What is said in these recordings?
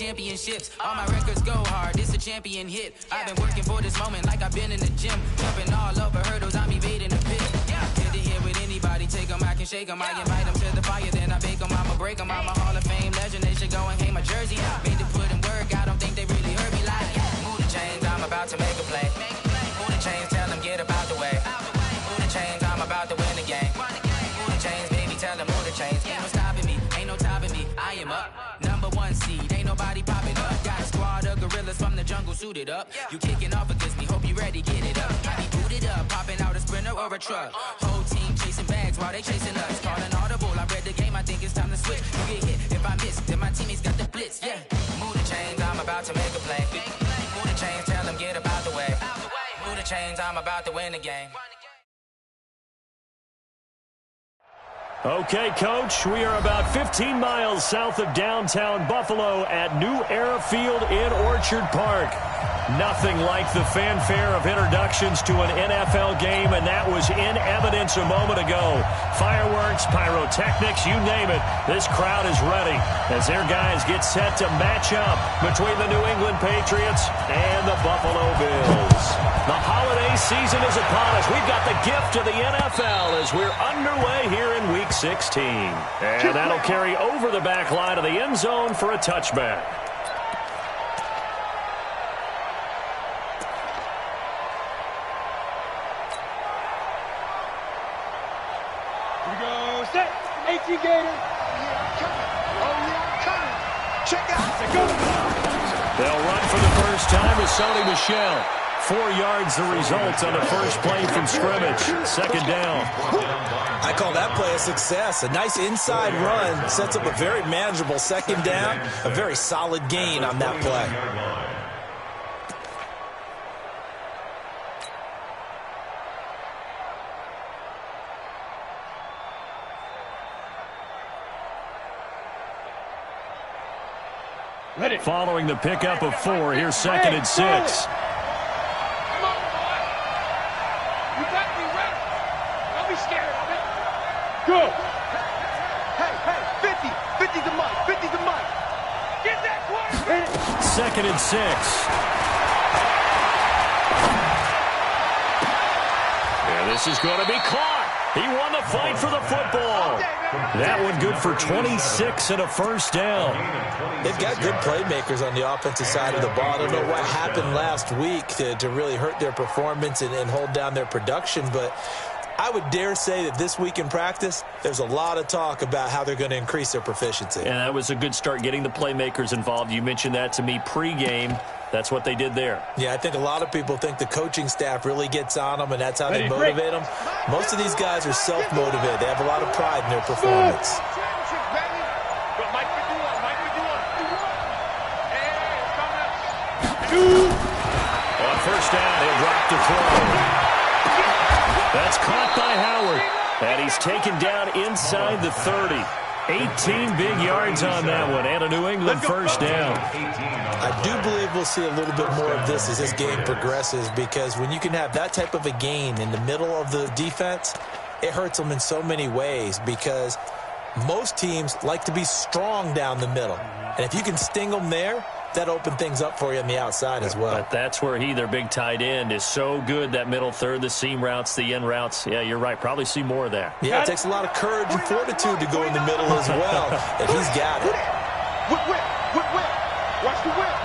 championships. All my records go hard, this a champion hit. I've been working for this moment like I've been in the gym. Jumping all over hurdles, I'm evading the pit. Get to here with anybody, take them, I can shake them. I invite them to the fire, then I bake them, I'ma break them. I'm a Hall of Fame legend, they should go and hang my jersey. Made to put in work, I don't think they really heard me like. Move the chains, I'm about to make a play. Move the chains, tell them get up out the way. Move the chains, I'm about to win the game. Move the chains, baby, tell them move the chains. Ain't no stopping me, ain't no topping me. I am up, #1 seed, ain't nobody popping up. Got a squad of gorillas from the jungle suited up. You kicking off against me, hope you ready, get it up. I be booted up, popping out a Sprinter or a truck. Whole team chasing bags while they chasing us. Call an audible, I read the game, I think it's time to switch. You get hit, if I miss, then my teammates got the blitz, yeah. Move the chains, I'm about to make a play. Move the chains, tell them get up out the way. Move the chains, I'm about to win the game. Okay, Coach, we are about 15 miles south of downtown Buffalo at New Era Field in Orchard Park. Nothing like the fanfare of introductions to an NFL game, and that was in evidence a moment ago. Fireworks, pyrotechnics, you name it. This crowd is ready as their guys get set to match up between the New England Patriots and the Buffalo Bills. The holiday season is upon us. We've got the gift of the NFL as we're underway here in Week 16. And that'll carry over the back line of the end zone for a touchback. Here we go. Set. 18 Gator. Check out. Go. They'll run for the first time with Sony Michel. 4 yards the result on the first play from scrimmage. Second down. I call that play a success. A nice inside run sets up a very manageable second down. A very solid gain on that play. Following the pickup of 4, here's 2nd and 6. Go! Hey, 50! 50's the mic! 50's the mic! Get that quarterback! 2nd and 6. Yeah, this is going to be caught. He won the fight for the football. That one good for 26 and a first down. They've got good playmakers on the offensive side of the ball. I don't know what happened last week to really hurt their performance and hold down their production, but I would dare say that this week in practice, there's a lot of talk about how they're going to increase their proficiency. And that was a good start, getting the playmakers involved. You mentioned that to me pregame. That's what they did there. Yeah, I think a lot of people think the coaching staff really gets on them, and that's how they motivate them. Most of these guys are self-motivated. They have a lot of pride in their performance. On first down, he'll drop to throw. That's caught by Howard, and he's taken down inside the 30. 18 big yards on that one, and a New England first down. I do believe we'll see a little bit more of this as this game progresses, because when you can have that type of a gain in the middle of the defense, it hurts them in so many ways, because most teams like to be strong down the middle. And if you can sting them there, that opened things up for you on the outside as well. But that's where their big tight end, is so good, that middle third, the seam routes, the in routes. Yeah, you're right. Probably see more of that. Yeah, it takes a lot of courage and fortitude to go in the middle as well, and he's got it. Whip. Watch the whip.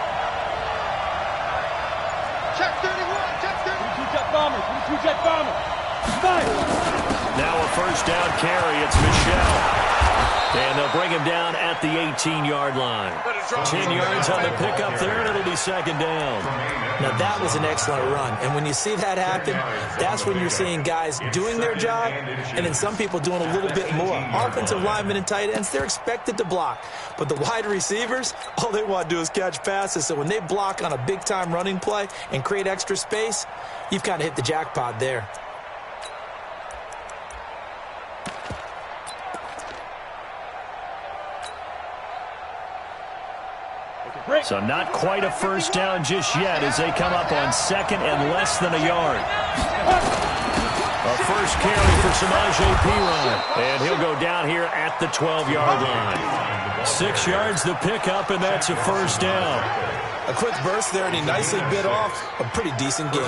Check 31. Check 30. Two jet bombers. Now a first down carry. It's Michel. And they'll bring him down at the 18-yard line. 10 yards on the pickup there, and it'll be second down. Now, that was an excellent run. And when you see that happen, that's when you're seeing guys doing their job, and then some people doing a little bit more. Offensive linemen and tight ends, they're expected to block. But the wide receivers, all they want to do is catch passes. So when they block on a big-time running play and create extra space, you've kind of hit the jackpot there. So not quite a first down just yet as they come up on second and less than a yard. A first carry for Samaje Perine. And he'll go down here at the 12-yard line. 6 yards the pickup, and that's a first down. A quick burst there, and he nicely bit off a pretty decent gain.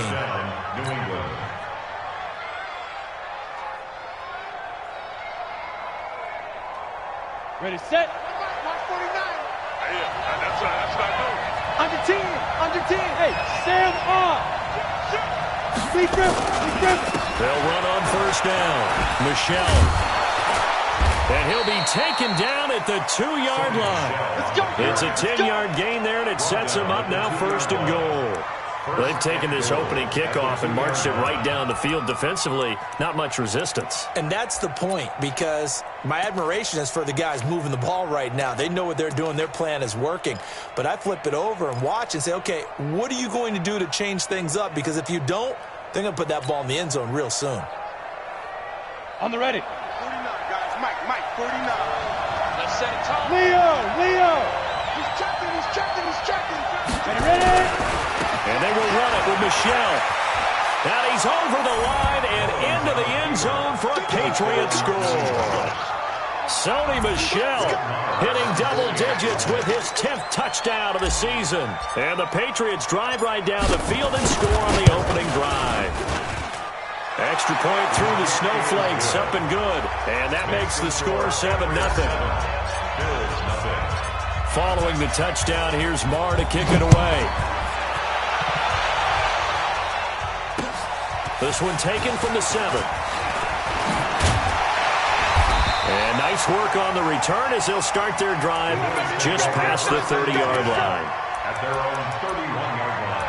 Ready, set. Mark 49. Yeah, that's what I do. Under 10. Under 10. Hey, Sam on. Lee Griffin. They'll run on first down. Michelle. And he'll be taken down at the 2-yard line. It's a 10-yard gain there, and it sets him up now first and goal. They've taken this opening kickoff and marched it right down the field defensively. Not much resistance. And that's the point, because my admiration is for the guys moving the ball right now. They know what they're doing. Their plan is working. But I flip it over and watch and say, okay, what are you going to do to change things up? Because if you don't, they're going to put that ball in the end zone real soon. On the ready. 49, guys. Mike, 49. Let's set it tall. Leo. He's checking. Ready. And they will run it with Michelle. Now he's over the line and into the end zone for a Patriots score. Sony Michel hitting double digits with his 10th touchdown of the season. And the Patriots drive right down the field and score on the opening drive. Extra point through the snowflakes, up and good. And that makes the score 7-0. Following the touchdown, here's Marr to kick it away. This one taken from the 7. And nice work on the return as they'll start their drive just past the 30-yard line. At their own 31-yard line.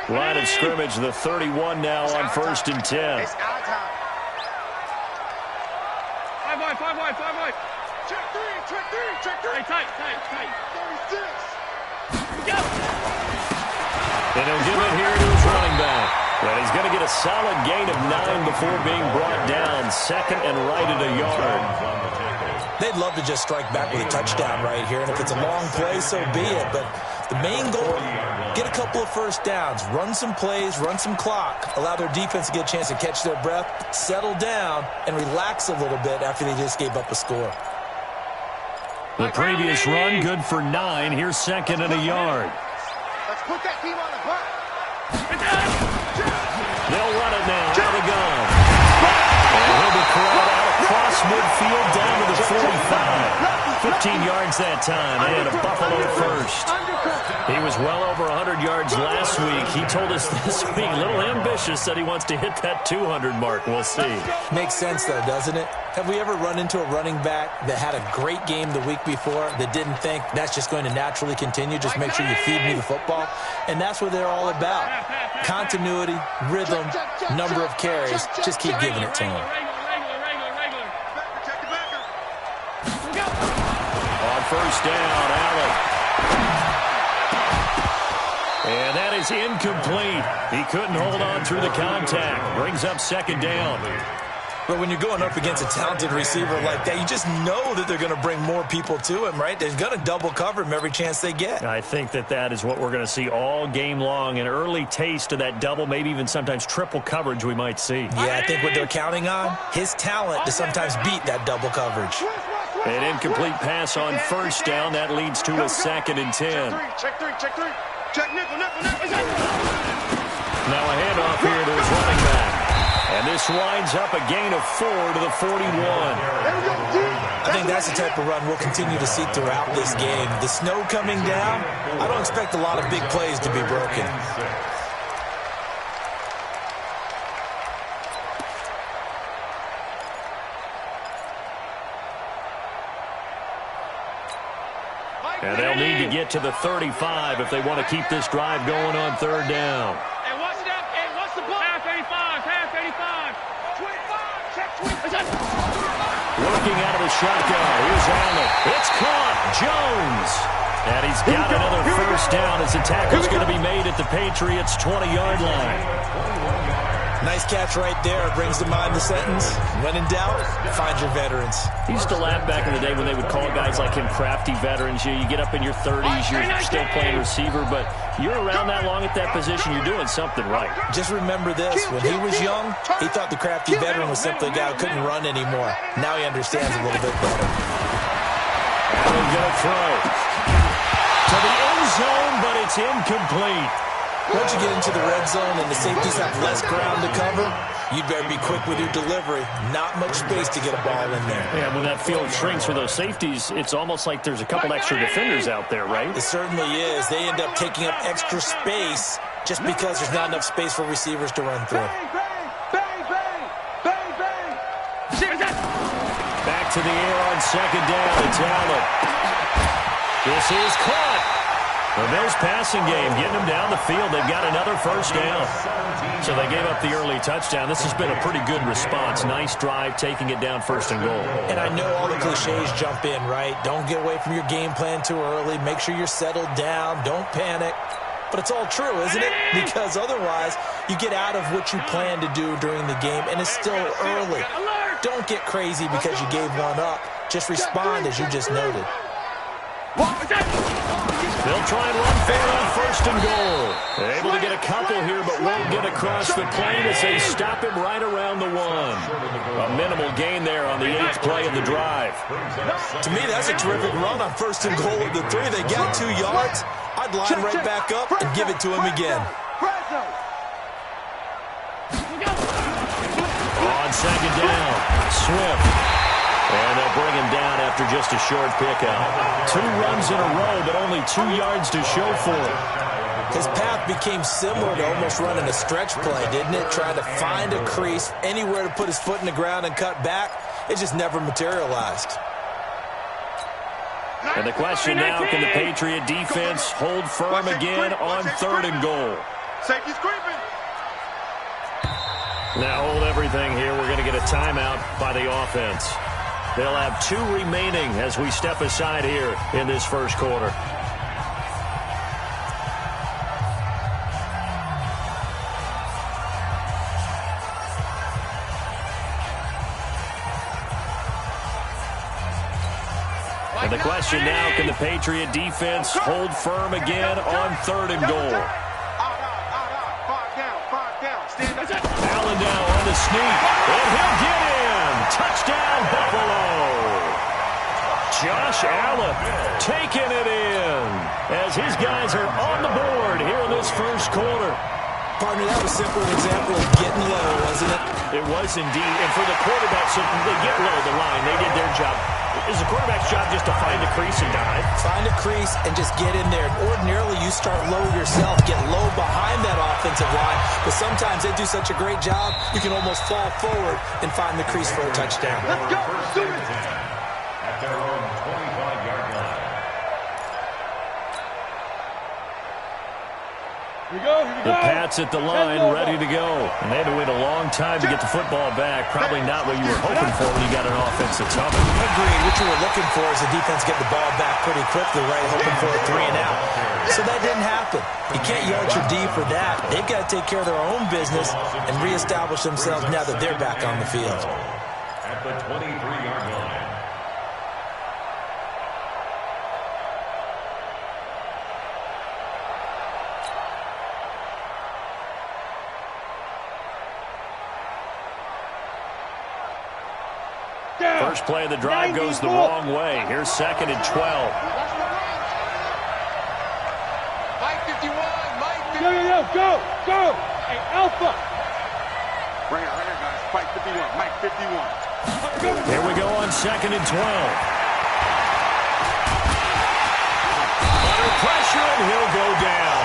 Line of scrimmage, the 31 now on 1st and 10. It's our time. 5 wide. Check three. Hey, tight. 36. Go. And he'll give it here to his running back. Well, he's going to get a solid gain of 9 before being brought down. 2nd and right at a yard. They'd love to just strike back with a touchdown right here, and if it's a long play, so be it. But the main goal, get a couple of first downs, run some plays, run some clock, allow their defense to get a chance to catch their breath, settle down, and relax a little bit after they just gave up a score. The previous run, good for 9. Here's 2nd and a yard. Let's put that team on the block. They'll run it now, out of the gun. And he'll be corralled out across midfield down to the 45. 15 yards that time, and a Buffalo first. He was well over 100 yards last week. He told us this week, a little ambitious, that he wants to hit that 200 mark. We'll see. Makes sense, though, doesn't it? Have we ever run into a running back that had a great game the week before that didn't think that's just going to naturally continue? Just make sure you feed me the football. And that's what they're all about. Continuity, rhythm, number of carries. Just keep giving it to him. On first down, Allen. And that is incomplete. He couldn't hold on through the contact. Brings up 2nd down. But when you're going up against a talented receiver like that, you just know that they're going to bring more people to him, right? They're going to double cover him every chance they get. I think that is what we're going to see all game long. An early taste of that double, maybe even sometimes triple coverage we might see. Yeah, I think what they're counting on, his talent to sometimes beat that double coverage. An incomplete pass on first down. That leads to a 2nd and 10. Check three. Check nickel. Now a handoff here to his running back. And this winds up a gain of 4 to the 41. I think that's the type of run we'll continue to see throughout this game. The snow coming down, I don't expect a lot of big plays to be broken. And they'll need to get to the 35 if they want to keep this drive going on 3rd down. Hey, what's the ball? Half 85. 25. Working out of the shotgun. Here's Allen. It's caught. Jones. And he's got another first down as the tackle's going to be made at the Patriots' 20-yard line. Nice catch right there. Brings to mind the sentence, when in doubt, find your veterans. He used to laugh back in the day when they would call guys like him crafty veterans. You get up in your 30s, you're still playing receiver, but you're around that long at that position, you're doing something right. Just remember this. When he was young, he thought the crafty veteran was simply a guy who couldn't run anymore. Now he understands a little bit better. Allen going to throw to the end zone, but it's incomplete. Once you get into the red zone and the safeties have less ground to cover, you'd better be quick with your delivery. Not much space to get a ball in there. Yeah, when that field shrinks for those safeties, it's almost like there's a couple extra defenders out there, right? It certainly is. They end up taking up extra space just because there's not enough space for receivers to run through. Back to the air on second down. It's Allen. This is caught. The Bills passing game, getting them down the field. They've got another first down. So they gave up the early touchdown. This has been a pretty good response. Nice drive, taking it down first and goal. And I know all the cliches jump in, right? Don't get away from your game plan too early. Make sure you're settled down. Don't panic. But it's all true, isn't it? Because otherwise, you get out of what you plan to do during the game, and it's still early. Don't get crazy because you gave one up. Just respond as you just noted. They'll try and run for it on first and goal. They're able to get a couple here, but won't get across the plane as they stop him right around the one. A minimal gain there on the 8th play of the drive. To me, that's a terrific run on first and goal at the 3. They got 2 yards. I'd line right back up and give it to him again. On second down, Swift. And they'll bring him down after just a short pickup. 2 runs in a row, but only 2 yards to show for it. His path became similar to almost running a stretch play, didn't it? Trying to find a crease, anywhere to put his foot in the ground and cut back. It just never materialized. And the question now, can the Patriot defense hold firm again on 3rd and goal? Safety's creeping. Now hold everything here. We're going to get a timeout by the offense. They'll have 2 remaining as we step aside here in this first quarter. And the question now, can the Patriot defense hold firm again on 3rd and goal? Allen down on the sneak, and he'll get in. Touchdown, Buffalo. Josh Allen taking it in as his guys are on the board here in this first quarter. Partner, that was simply an example of getting low, wasn't it? It was indeed. And for the quarterback, so they get low the line. They did their job. Is the quarterback's job just to find a crease and dive? Find a crease and just get in there. Ordinarily, you start low yourself, get low behind that offensive line. But sometimes they do such a great job, you can almost fall forward and find the crease for a touchdown. Let's go. Let's do it. At their own 25-yard line. Here we go. Here we go. The Pats at the line, ready to go. And they had to wait a long time to get the football back. Probably not what you were hoping for when you got an offense that's humming. Agreed. What you were looking for is the defense get the ball back pretty quickly, right? Hoping for a 3 and out. So that didn't happen. You can't yard your D for that. They've got to take care of their own business and reestablish themselves now that they're back on the field. At the 23-yard line. First play of the drive goes the wrong way. Here's 2nd and 12. Mike 51, Mike 51. Yo, go, go. Hey, Alpha. Right here, guys. Mike 51, Mike 51. Here we go on 2nd and 12. Under pressure, and he'll go down.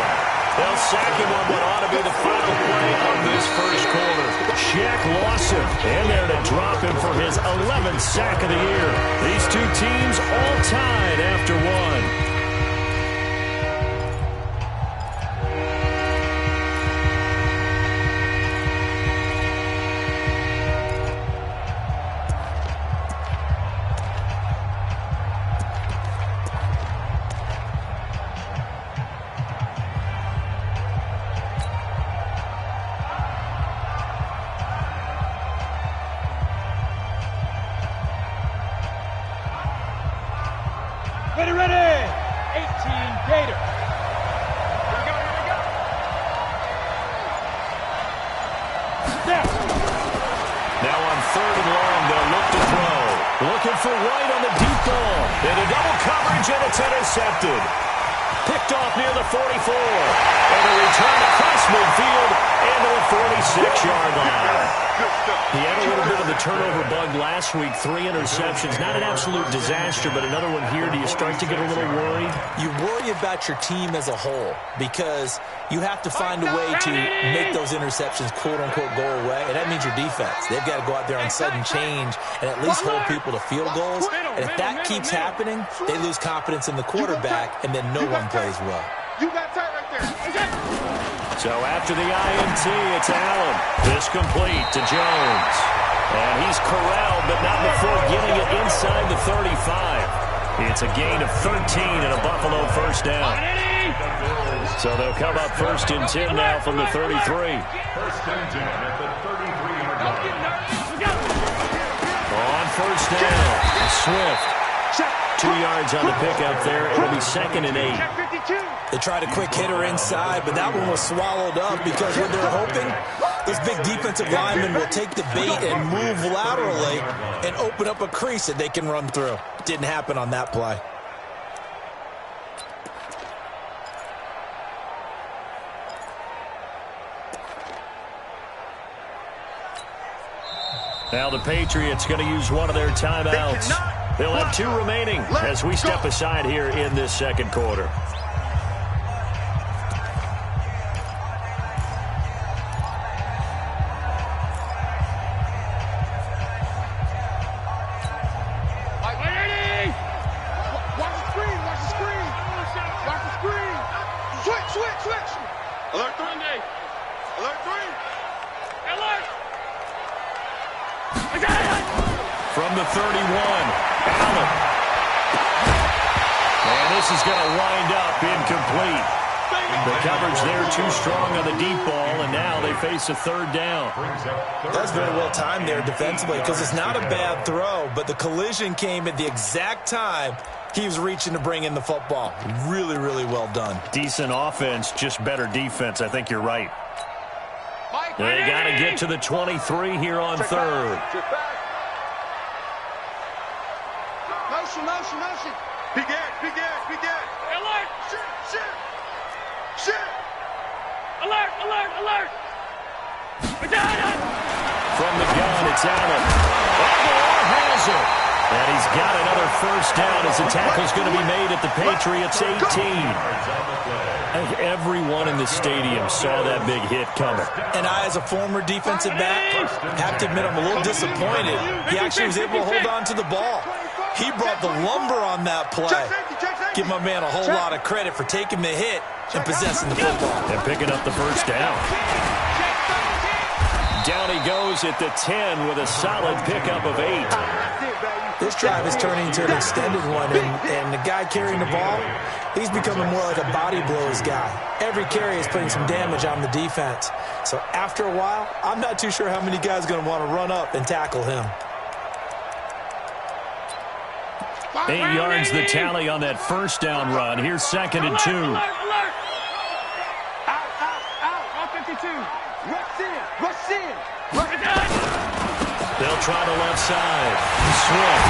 They'll sack him on what ought to be the final play of this first quarter. Shaq Lawson in there to drop him for his 11th sack of the year. These 2 teams all tied after 1. Looking for White on the deep ball. Into double coverage, and it's intercepted. Picked off near the 44. And a return across midfield into the 46-yard line. He had a little bit of the turnover bug last week. 3 interceptions. Not an absolute disaster, but another one here. Do you start to get a little worried? You worry about your team as a whole because you have to find a way to make those interceptions, quote-unquote, go away, and that means your defense. They've got to go out there on sudden change and at least hold people to field goals. And if that keeps happening, they lose confidence in the quarterback, and then no one plays well. You got tight right there. So after the INT, it's Allen. This complete to Jones. And he's corralled, but not before getting it inside the 35. It's a gain of 13 and a Buffalo first down. So they'll come up first and 10 now from the 33. First and 10 at the 33-yard line. On first down, Swift. 2 yards on the pickup there. It'll be 2nd and 8. They tried a quick hitter inside, but that one was swallowed up because what they're hoping, this big defensive lineman will take the bait and move laterally and open up a crease that they can run through. Didn't happen on that play. Now the Patriots going to use one of their timeouts. They'll have 2 remaining as we step aside here in this second quarter. Switch. Alert 3. Alert 3. Alert. From the 31, Allen. And this is going to wind up incomplete. The coverage there too strong on the deep ball, and now they face a 3rd down. That's very well timed there defensively because it's not a bad throw, but the collision came at the exact time he was reaching to bring in the football. Really, really well done. Decent offense, just better defense. I think you're right. They got to get to the 23 here on 3rd. Motion. Big gas. Alert. Shit. Alert. From the gun, it's Allen. Aguilar has it. And he's got another first down as the tackle's going to be made at the Patriots 18. I think everyone in the stadium saw that big hit coming. And I, as a former defensive back, have to admit I'm a little disappointed. He actually was able to hold on to the ball. He brought the lumber on that play. Give my man a whole lot of credit for taking the hit and possessing the football. And picking up the first down. Down he goes at the 10 with a solid pickup of 8. This drive is turning into an extended one, and the guy carrying the ball, he's becoming more like a body blows guy. Every carry is putting some damage on the defense. So after a while, I'm not too sure how many guys are going to want to run up and tackle him. 8 yards the tally on that first down run. Here's 2nd and 2. Out. All 52. Rush in. They'll try the left side. Swift.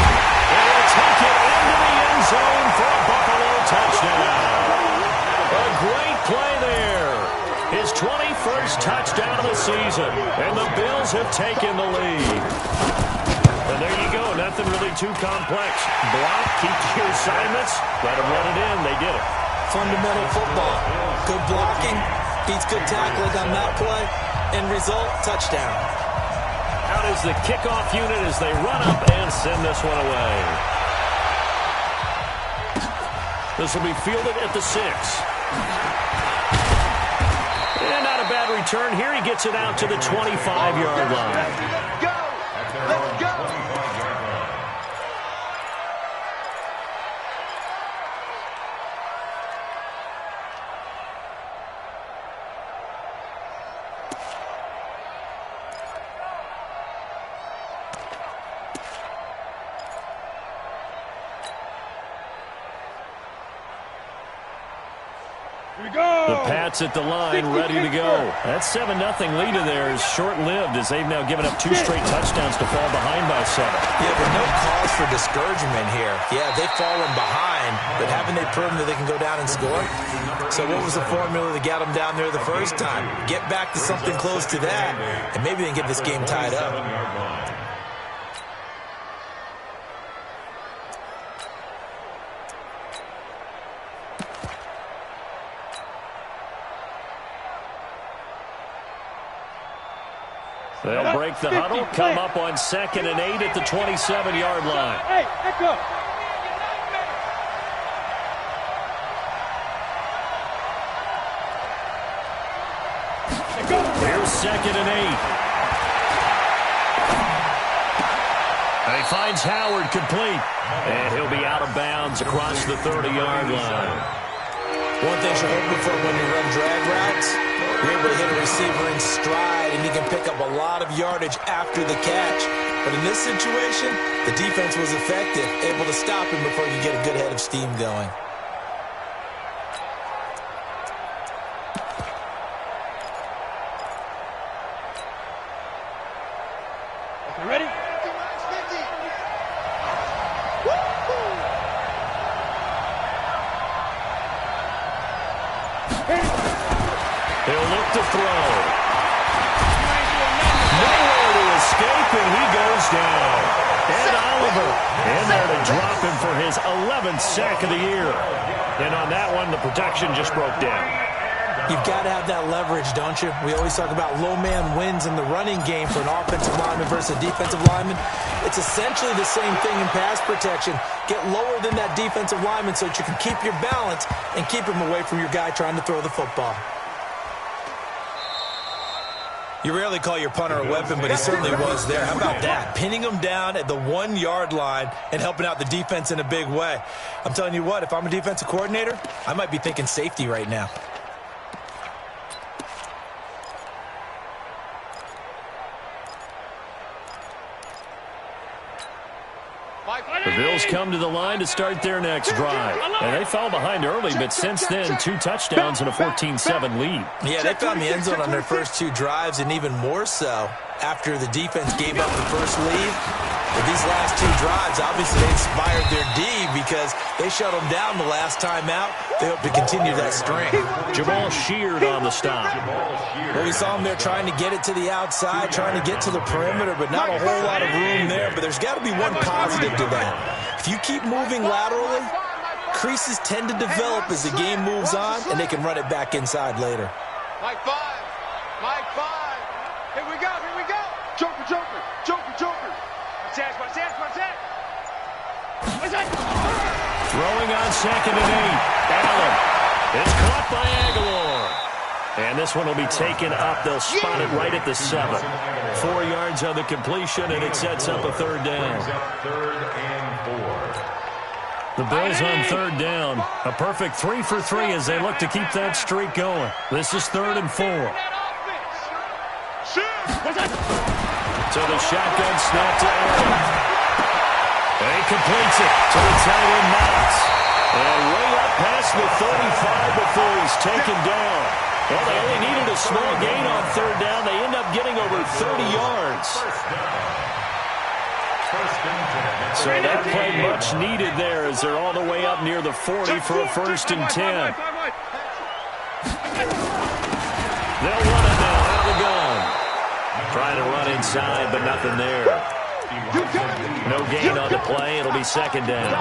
And he'll take it into the end zone for a Buffalo touchdown. A great play there. His 21st touchdown of the season. And the Bills have taken the lead. And there you go. Nothing really too complex. Block, keep to your assignments. Let them run it in. They did it. Fundamental football. Good blocking. Beats good tackling on that play. End result, touchdown. Out is the kickoff unit as they run up and send this one away. This will be fielded at the 6. And not a bad return here. He gets it out to the 25-yard line. Let's go. The Pats at the line, ready to go. That 7-0 lead of theirs is short-lived as they've now given up 2 straight touchdowns to fall behind by 7. Yeah, but no cause for discouragement here. Yeah, they've fallen behind, but haven't they proven that they can go down and score? So what was the formula that got them down there the first time? Get back to something close to that, and maybe they can get this game tied up. They'll break the huddle, come up on 2nd and 8 at the 27-yard line. Hey, echo. Here's 2nd and 8. He finds Howard complete. And he'll be out of bounds across the 30-yard line. One thing you're hoping for when you run drag routes, you're able to hit a receiver in stride, and he can pick up a lot of yardage after the catch. But in this situation, the defense was effective, able to stop him before he could get a good head of steam going. Okay, ready? He'll look to throw. Nowhere to escape, and he goes down. Ed Oliver in there to drop him for his 11th sack of the year. And on that one, the protection just broke down. You've got to have that leverage, don't you? We always talk about low man wins in the running game for an offensive lineman versus a defensive lineman. It's essentially the same thing in pass protection. Get lower than that defensive lineman so that you can keep your balance and keep him away from your guy trying to throw the football. You rarely call your punter a weapon, but he certainly was there. How about that? Pinning him down at the 1-yard line and helping out the defense in a big way. I'm telling you what, if I'm a defensive coordinator, I might be thinking safety right now. The Bills come to the line to start their next drive. And they fell behind early, but since then, 2 touchdowns and a 14-7 lead. Yeah, they found the end zone on their first 2 drives, and even more so after the defense gave up the first lead. But these last 2 drives, obviously they inspired their D because they shut them down the last time out. They hope to continue that string. Jamal Sheard on the stop. Well, we saw him there trying to get it to the outside, trying to get to the perimeter, but not a whole lot of room there. But there's got to be one positive to that. If you keep moving laterally, creases tend to develop as the game moves on, and they can run it back inside later. Mike 5. Mike 5. Here we go. Here we go. Joker, Joker. Joker, Joker. What's that? Throwing on 2nd and 8. Allen is caught by Aguilar. And this one will be taken up. They'll spot it right at the 7. 4 yards on the completion, and it sets up a 3rd down. The Bills on 3rd down. A perfect 3 for 3 as they look to keep that streak going. This is 3rd and 4. So the shotgun snap to Allen. And he completes it to the tight end Knox. And way up past the 35 before he's taken down. Well, they only needed a small gain on 3rd down. They end up getting over 30 yards. So that play much needed there as they're all the way up near the 40 for a 1st and 10. They'll run it now out of the gun. Trying to run inside, but nothing there. No gain on the play. It'll be 2nd down.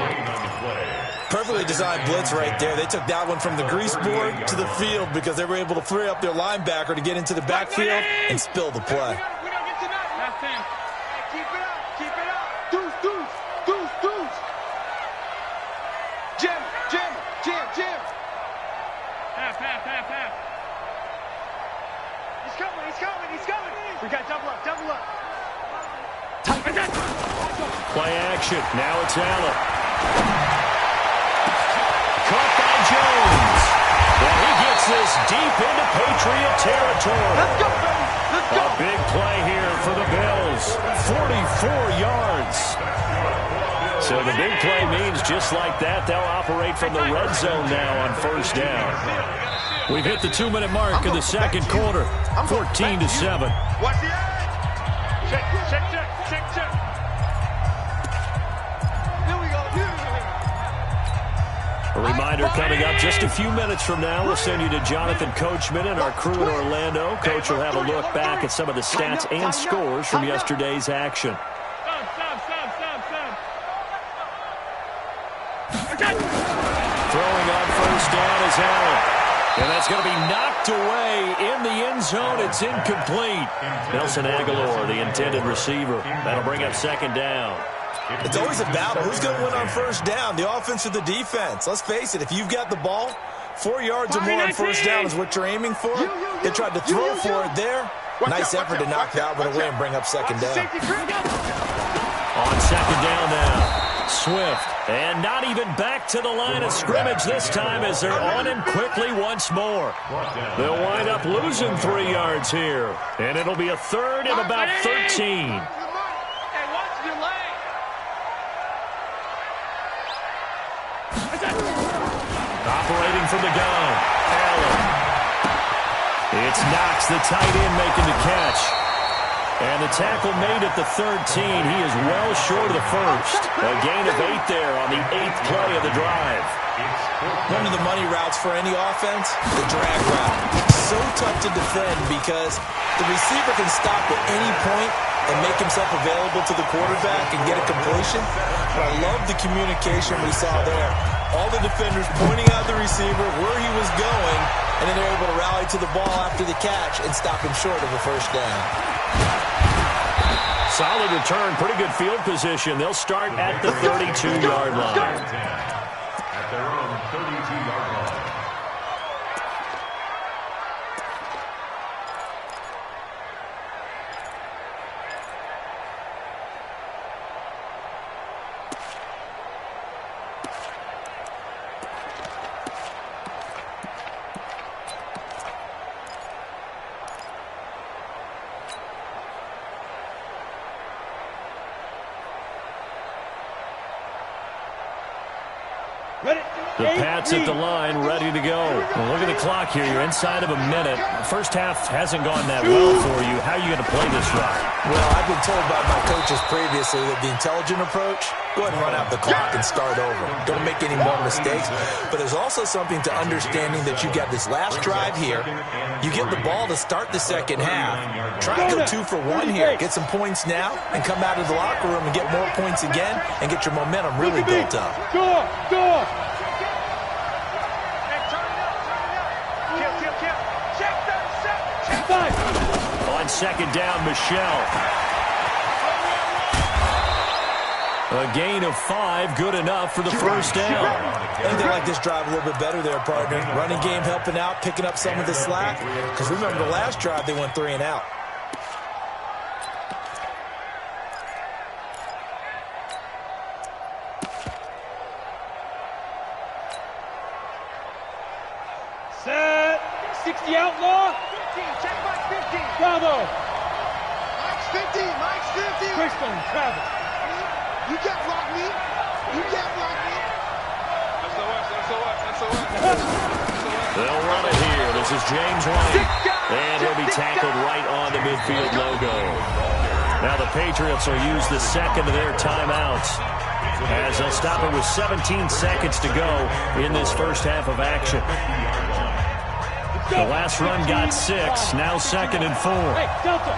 Perfectly designed blitz right there. They took that one from the grease board to the field because they were able to free up their linebacker to get into the backfield and spill the play. Keep it up. Deuce. Jim. Half. He's coming. We got double up. Play action. Now it's Allen. Caught by Jones. And he gets this deep into Patriot territory. Let's go, baby. Let's go. A big play here for the Bills. 44 yards. So the big play means just like that, they'll operate from the red zone now on 1st down. We've hit the 2-minute mark of the second quarter. 14-7. Watch the edge. Check. Here we go. A reminder coming up just a few minutes from now. We'll send you to Jonathan Coachman and our crew in Orlando. Coach will have a look back at some of the stats and scores from yesterday's action. Throwing on first down is Allen. And that's going to be knocked away in the end zone. It's incomplete. Nelson Aguilar, the intended receiver. That'll bring up second down. It's always a battle. Who's going to win on first down, the offense or the defense? Let's face it, if you've got the ball, 4 yards or more on first down is what you're aiming for. They tried to throw for it there. Nice effort to knock that one away and bring up second down. On second down now, Swift. And not even back to the line of scrimmage this time as they're on him quickly once more. They'll wind up losing 3 yards here. And it'll be a third and about 13. Operating from the gun, Allen. It's Knox, the tight end, making the catch. And the tackle made at the 13. He is well short of the first. A gain of 8 there on the 8th play of the drive. One of the money routes for any offense, the drag route. So tough to defend because the receiver can stop at any point and make himself available to the quarterback and get a completion. But I love the communication we saw there. All the defenders pointing out the receiver, where he was going, and then they're able to rally to the ball after the catch and stop him short of a first down. Solid return, pretty good field position. They'll start at the 32-yard line. At their own 32-yard line. The Pats at the line, ready to go. Well, look at the clock here. You're inside of a minute. The first half hasn't gone that well for you. How are you going to play this right? Well, I've been told by my coaches previously that the intelligent approach, go ahead and run out the clock and start over. Don't make any more mistakes. But there's also something to understanding that you got this last drive here. You get the ball to start the second half. Try and go 2 for 1 here. Get some points now and come out of the locker room and get more points again and get your momentum really built up. Go! On second down, Michelle. A gain of 5, good enough for the first down. I think they like this drive a little bit better there, partner. Running game helping out, picking up some of the slack. Because remember, the last drive, they went 3 and out. Set. 60 outlaw. 15. Check Mike 15. Bravo. Mike's 50. Mike's 50. Christian, Travis. You can't block me. You can't block me. SOS. They'll run it here. This is James White. And he'll be tackled right on the midfield logo. Now the Patriots will use the second of their timeouts as they'll stop it with 17 seconds to go in this first half of action. The last run got 6, now second and 4. Hey, Delta.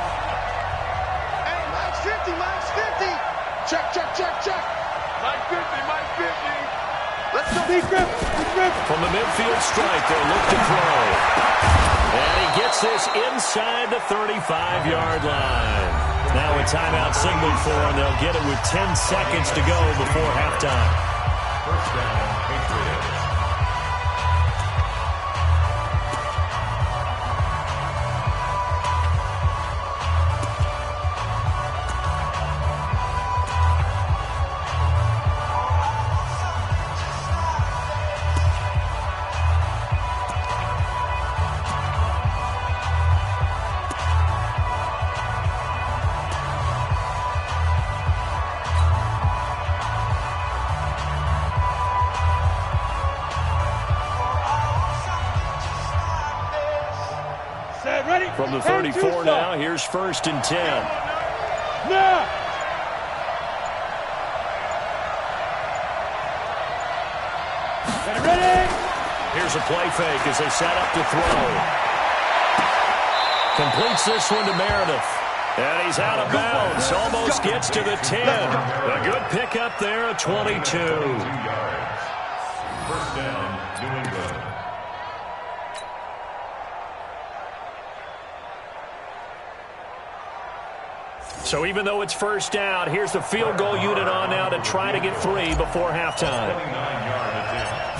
Hey, Mike's 50, Mike's 50. Check. Mike 50. Let's go. Big grip. From the midfield strike, they'll look to throw. And he gets this inside the 35-yard line. Now a timeout signal for him. They'll get it with 10 seconds to go before halftime. First down, Patriots. the 34 now. Here's 1st and 10. Now. Get ready. Here's a play fake as they set up to throw. Completes this one to Meredith. And he's out of bounds. Almost gets to the 10. A good pickup there, a 22. 1st down, New England. So even though it's 1st down, here's the field goal unit on now to try to get 3 before halftime. 29-yard attempt.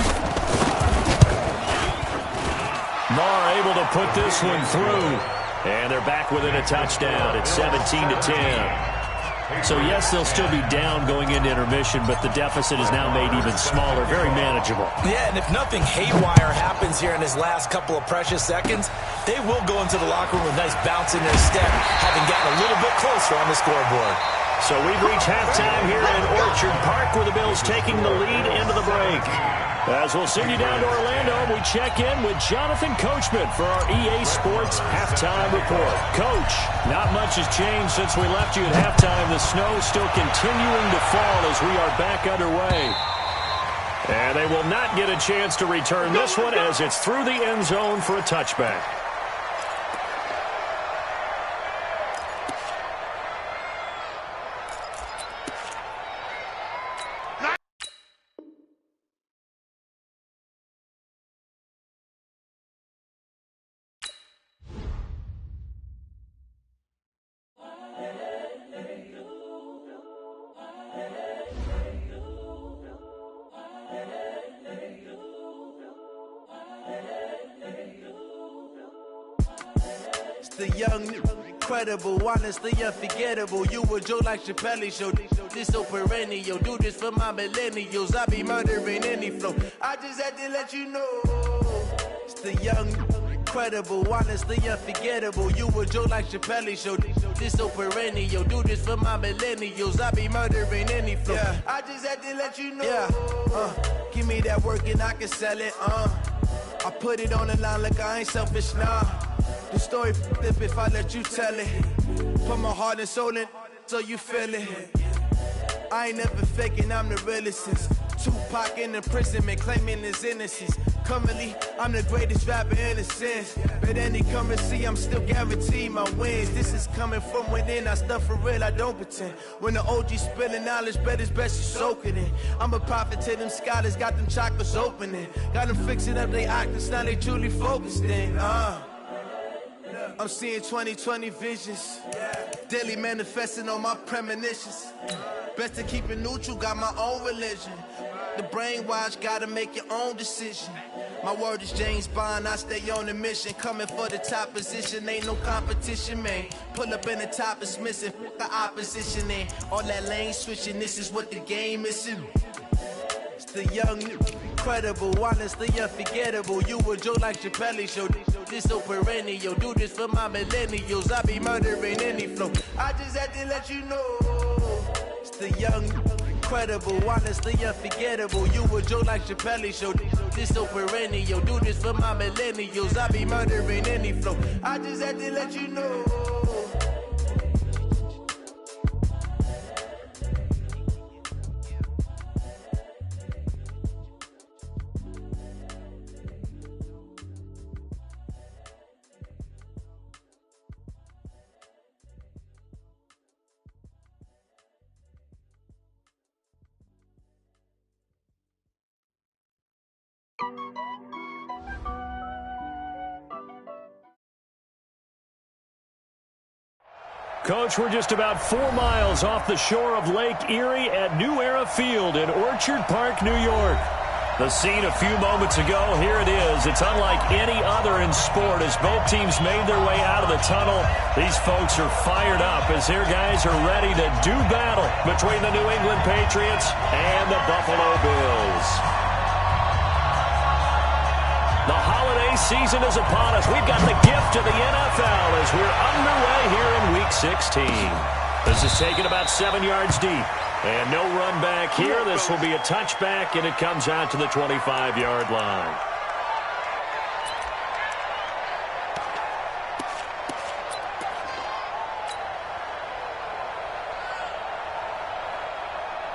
Marr able to put this one through. And they're back within a touchdown. It's 17-10. So, yes, they'll still be down going into intermission, but the deficit is now made even smaller, very manageable. Yeah, and if nothing haywire happens here in his last couple of precious seconds, they will go into the locker room with a nice bounce in their step, having gotten a little bit closer on the scoreboard. So we've reached halftime here in Orchard Park, where the Bills taking the lead into the break. As we'll send you down to Orlando, we check in with Jonathan Coachman for our EA Sports Halftime Report. Coach, not much has changed since we left you at halftime. The snow still continuing to fall as we are back underway. And they will not get a chance to return this one as it's through the end zone for a touchback. The young, incredible, honestly unforgettable. You a Joe like Chappelle show. This so perennial. Do this for my millennials. I be murdering any flow. I just had to let you know. It's the young, incredible, honestly unforgettable. You a Joe like Chappelle show. This so perennial. Do this for my millennials. I be murdering any flow. Yeah. I just had to let you know. Yeah. Give me that work and I can sell it. I put it on the line like I ain't selfish, nah. The story flip if I let you tell it. Put my heart and soul in so you feel it. I ain't never faking, I'm the realest since Tupac in imprisonment, claiming his innocence. Currently, I'm the greatest rapper in a sense. But any currency, I'm still guaranteed my wins. This is coming from within, I stuff for real, I don't pretend. When the OG spilling knowledge, bet it's best you soak it in. I'm a prophet to them scholars, got them chakras opening. Got them fixing up they octaves, now they truly focused in. I'm seeing 2020 visions. Daily manifesting on my premonitions. Best to keep it neutral, got my own religion. The brainwash, gotta make your own decision. My word is James Bond, I stay on the mission. Coming for the top position, ain't no competition, man. Pull up in the top is missing, fuck the opposition, and all that lane switching, this is what the game is. It's the young, incredible, honestly unforgettable. You a Joe like Chappelle show. This so perennial. Do this for my millennials. I be murdering any flow. I just had to let you know. It's the young, incredible, honestly unforgettable. You a Joe like Chappelle show. This so perennial. Do this for my millennials. I be murdering any flow. I just had to let you know. Coach, we're just about 4 miles off the shore of Lake Erie at New Era Field in Orchard Park, New York. The scene a few moments ago, here it is. It's unlike any other in sport as both teams made their way out of the tunnel. These folks are fired up as their guys are ready to do battle between the New England Patriots and the Buffalo Bills. The holiday season is upon us. We've got the gift of the NFL as we're underway here in Week 16. This is taken about 7 yards deep. And no run back here. This will be a touchback, and it comes out to the 25-yard line.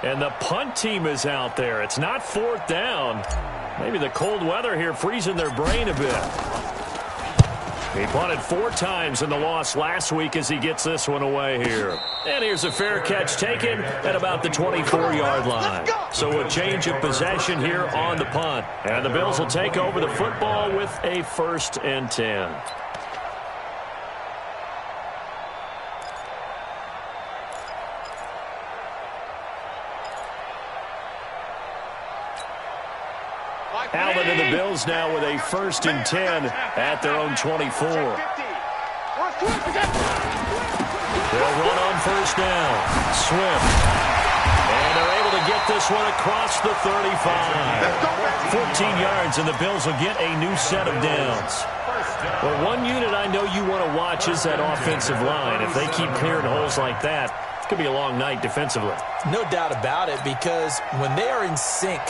And the punt team is out there. It's not fourth down. Maybe the cold weather here freezing their brain a bit. He punted 4 times in the loss last week as he gets this one away here. And here's a fair catch taken at about the 24-yard line. So a change of possession here on the punt. And the Bills will take over the football with a 1st and 10. Allen and the Bills now with a 1st and 10 at their own 24. They'll run on 1st down. Swift. And they're able to get this one across the 35. 14 yards, and the Bills will get a new set of downs. Well, one unit I know you want to watch is that offensive line. If they keep clearing holes like that, it's going to be a long night defensively. No doubt about it, because when they are in sync,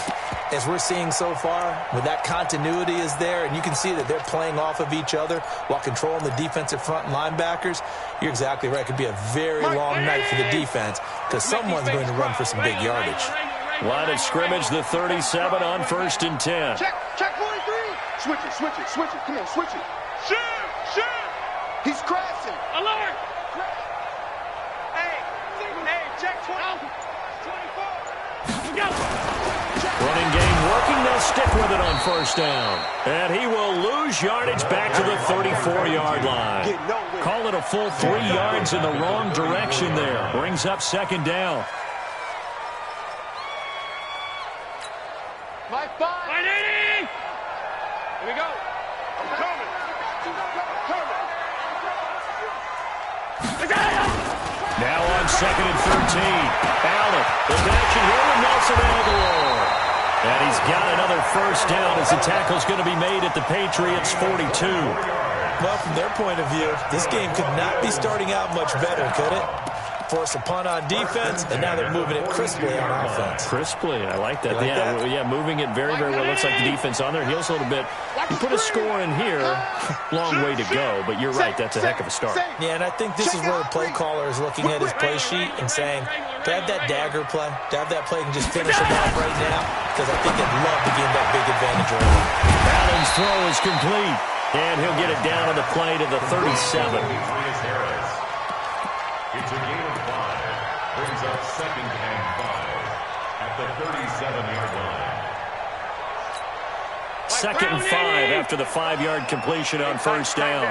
as we're seeing so far, when that continuity is there, and you can see that they're playing off of each other while controlling the defensive front and linebackers, you're exactly right. It could be a very long night for the defense because someone's going to run for some big yardage. Line of scrimmage, the 37 on 1st and 10. Check 43. Switch it, switch it, switch it. Come on, switch it. Shoot. He's crashing. Alert. Hey, check 24. Running game working. They'll stick with it on 1st down. And he will lose yardage back to the 34-yard line. Call it a full 3 yards in the wrong direction there. Brings up 2nd down. My 5. Here we go. I'm coming. Now on 2nd and 13. Allen with action here with Nelson Aguilar. And he's got another 1st down as the tackle's going to be made at the Patriots' 42. Well, from their point of view, this game could not be starting out much better, could it? Force a punt on defense, and now they're moving it crisply on offense. Crisply, I like that. Like that? Yeah, moving it very, very well. Looks like the defense on their heels a little bit. You put a score in here, long way to go, but you're right, that's a heck of a start. Yeah, and I think this is where the play caller is looking at his play sheet and saying, to have that dagger play, to have that play and just finish him off right now, because I think they'd love to gain that big advantage early. Allen's throw is complete, and he'll get it down on the play to the 37. It's a gain of 5. Brings up 2nd and 5 at the 37-yard line. 2nd and 5 after the 5-yard completion on 1st down.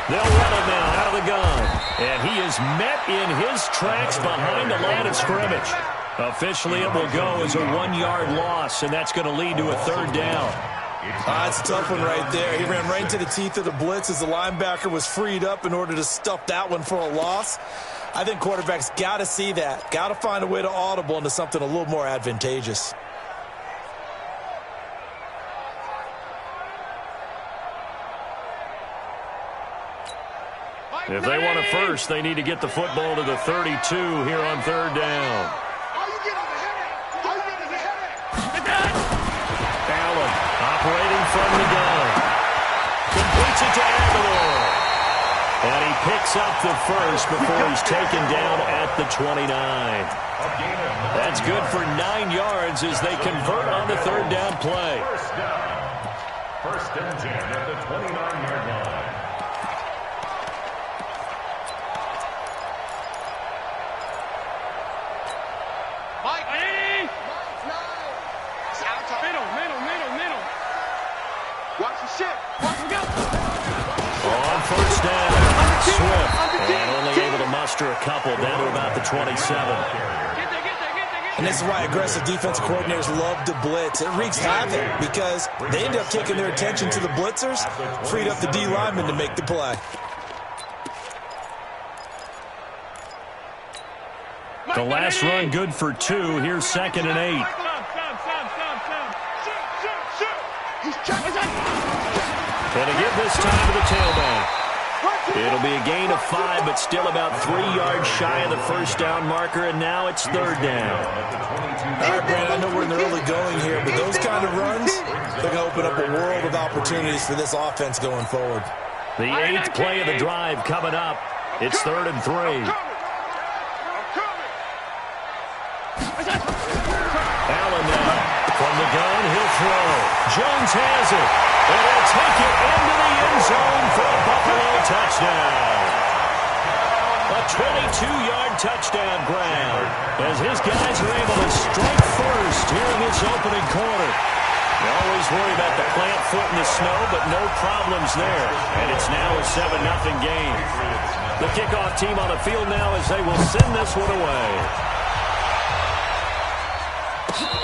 They'll run it now out of the gun. And he is met in his tracks behind the line of scrimmage. Officially, it will go as a 1-yard loss, and that's going to lead to a 3rd down. That's a tough one right there. He ran right into the teeth of the blitz as the linebacker was freed up in order to stuff that one for a loss. I think quarterbacks got to see that. Got to find a way to audible into something a little more advantageous. If they want a first, they need to get the football to the 32 here on 3rd down. Allen operating from the gun. Completes it to Aguilar. And he picks up the first before he's taken down at the 29. That's good for 9 yards as they convert on the 3rd down play. 1st and 10 at the 29-yard line. Middle. Watch the shit. Watch him go. On 1st down, Swift. And only able to muster a couple down to about the 27. And this is why aggressive defensive coordinators love to blitz. It wreaks havoc because they end up taking their attention to the blitzers, freed up the D lineman to make the play. The last run good for 2. Here's 2nd and 8. And to give this time to the tailback. It'll be a gain of 5, but still about 3 yards shy of the 1st down marker, and now it's 3rd down. All right, Brandon, I know we're in the early going here, but those kind of runs, they're going to open up a world of opportunities for this offense going forward. The 8th play of the drive coming up It's 3rd and 3. Allen now from the gun. He'll throw. Jones has it. And he'll take it into the end zone for a Buffalo touchdown. A 22-yard touchdown grab as his guys are able to strike first here in this opening quarter. You always worry about the plant foot in the snow, but no problems there. And it's now a 7-0 game. The kickoff team on the field now as they will send this one away.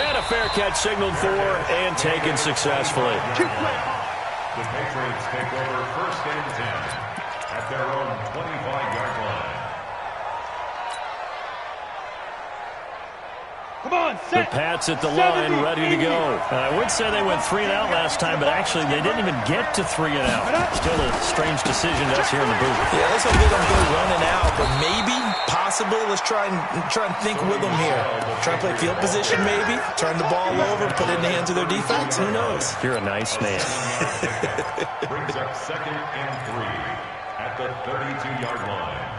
And a fair catch signaled for and taken successfully. The Patriots take over 1st and 10 at their own 25-yard line. Come on, The Pats at the line, ready to go. I would say they went 3 and out last time, but actually they didn't even get to 3 and out. Still a strange decision to us here in the booth. Yeah, let's hope they don't go running out, but maybe, possibly, let's try and think with them here. Try and play field position maybe, turn the ball over, put it in the hands of their defense. Who knows? You're a nice man. Brings up 2nd and 3 at the 32-yard line.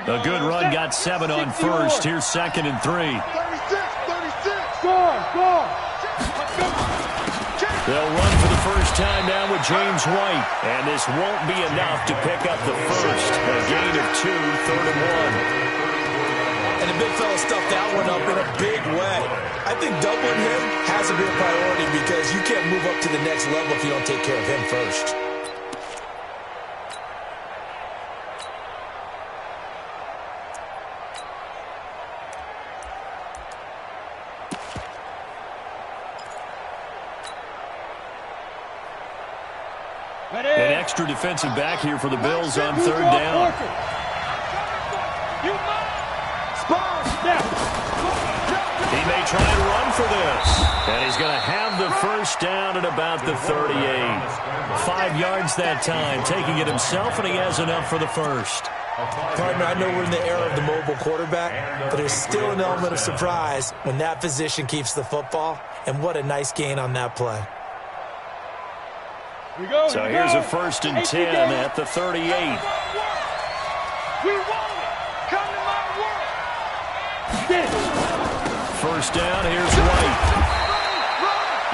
A good run, got 7 on first. Here's 2nd and 3. 36. Score. They'll run for the first time now with James White. And this won't be enough to pick up the first. A gain of 2, 3rd and 1. And the big fella stuffed that one up in a big way. I think doubling him has to be a priority because you can't move up to the next level if you don't take care of him first. An extra defensive back here for the Bills on 3rd down. He may try and run for this. And he's going to have the first down at about the 38. 5 yards that time, taking it himself, and he has enough for the first. Partner, I know we're in the era of the mobile quarterback, but there's still an element of surprise when that physician keeps the football. And what a nice gain on that play. So here's a 1st and 10 at the 38. We want it. Come to my world. First down, here's White.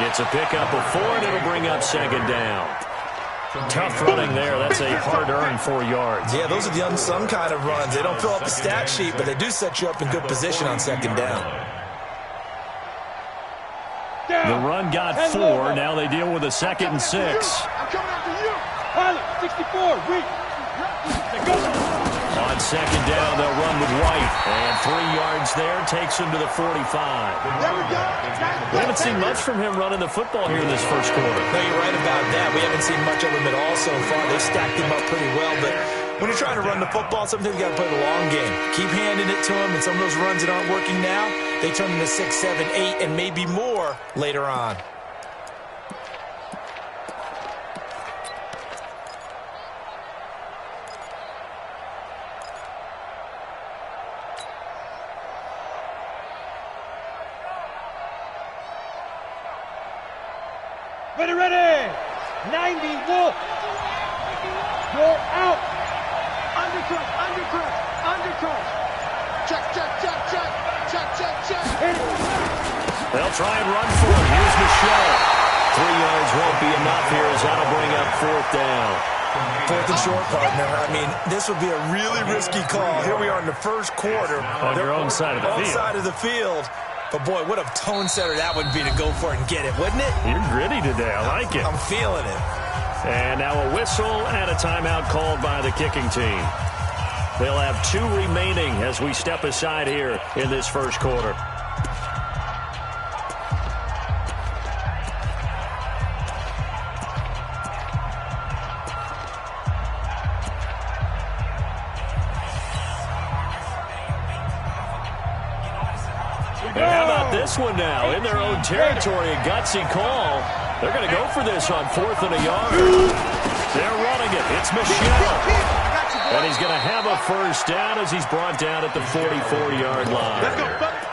It's a pickup of 4, and it'll bring up 2nd down. Tough running there. That's a hard-earned 4 yards. Yeah, those are the unsung kind of runs. They don't fill up the stat sheet, but they do set you up in good position on 2nd down. The run got 4. Now they deal with a 2nd and 6. I'm coming after you. Pilot, 64. On 2nd down, they'll run with White. And 3 yards there takes him to the 45. There we go. We haven't seen much from him running the football here in this first quarter. No, you're right about that. We haven't seen much of him at all so far. They've stacked him up pretty well, but when you're trying to run the football, sometimes you got to play the long game. Keep handing it to him, and some of those runs that aren't working now, they turn into 6, 7, 8, and maybe more later on. Ready. 90, wolf. You're out. Undercut. Check. They'll try and run for it. Here's Michelle. 3 yards won't be enough here as that'll bring up 4th down. 4th and short, partner. I mean, this would be a really risky call. Here we are in the first quarter. On your own side of the field. On side of the field. But, boy, what a tone setter that would be to go for it and get it, wouldn't it? You're gritty today. I like it. I'm feeling it. And now a whistle and a timeout called by the kicking team. They'll have 2 remaining as we step aside here in this first quarter. And how about this one now? In their own territory, a gutsy call. They're going to go for this on 4th and a yard. They're running it. It's Michelle. And he's going to have a first down as he's brought down at the 44-yard line.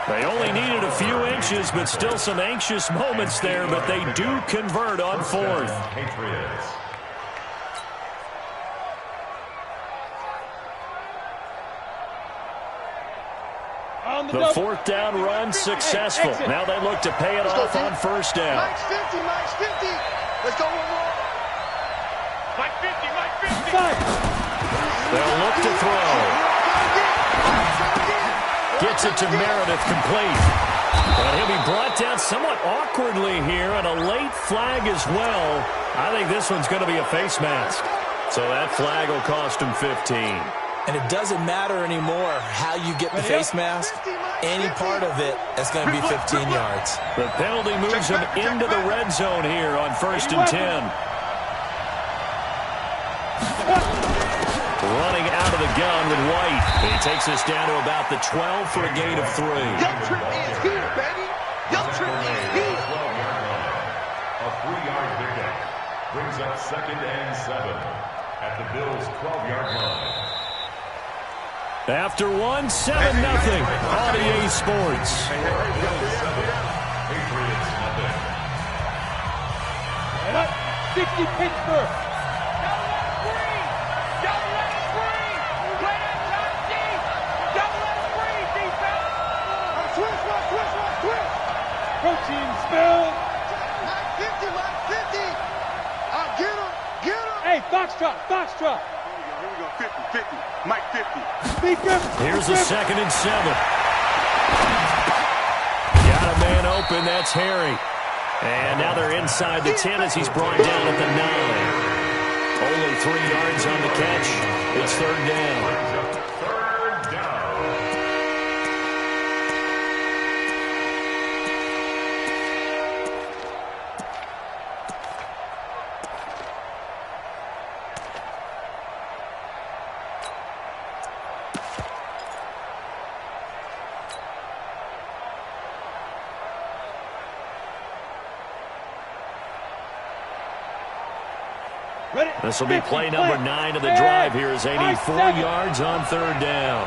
They only needed a few inches, but still some anxious moments there, but they do convert on 4th. Patriots. The 4th down run successful. Now they look to pay it off on first down. Mike's 50. Let's go one more. Mike 50. They'll look to throw. Gets it to Meredith, complete. And he'll be brought down somewhat awkwardly here, and a late flag as well. I think this one's going to be a face mask. So that flag will cost him 15. And it doesn't matter anymore how you get the face mask. Any part of it is going to be 15 yards. The penalty moves him into the red zone here on 1st and 10. Running out of the gun with White. He takes us down to about the 12 for a gain of 3. Young Trip is here, baby. Young Trip is here. A 3-yard pickup brings up 2nd and 7 at the Bills' 12-yard line. After 1, 7-0 on EA Sports. Patriots nothing. 60 Pittsburgh. Protein spill. Mike 50. Get him. Hey, Foxtrot. Here we go. 50. Mike 50. Here's a 2nd and 7. Got a man open. That's Harry. And now they're inside the 10 as he's brought down at the 9. Only 3 yards on the catch. It's 3rd down. This will be play number 9 of the drive here as they need 4 yards on 3rd down.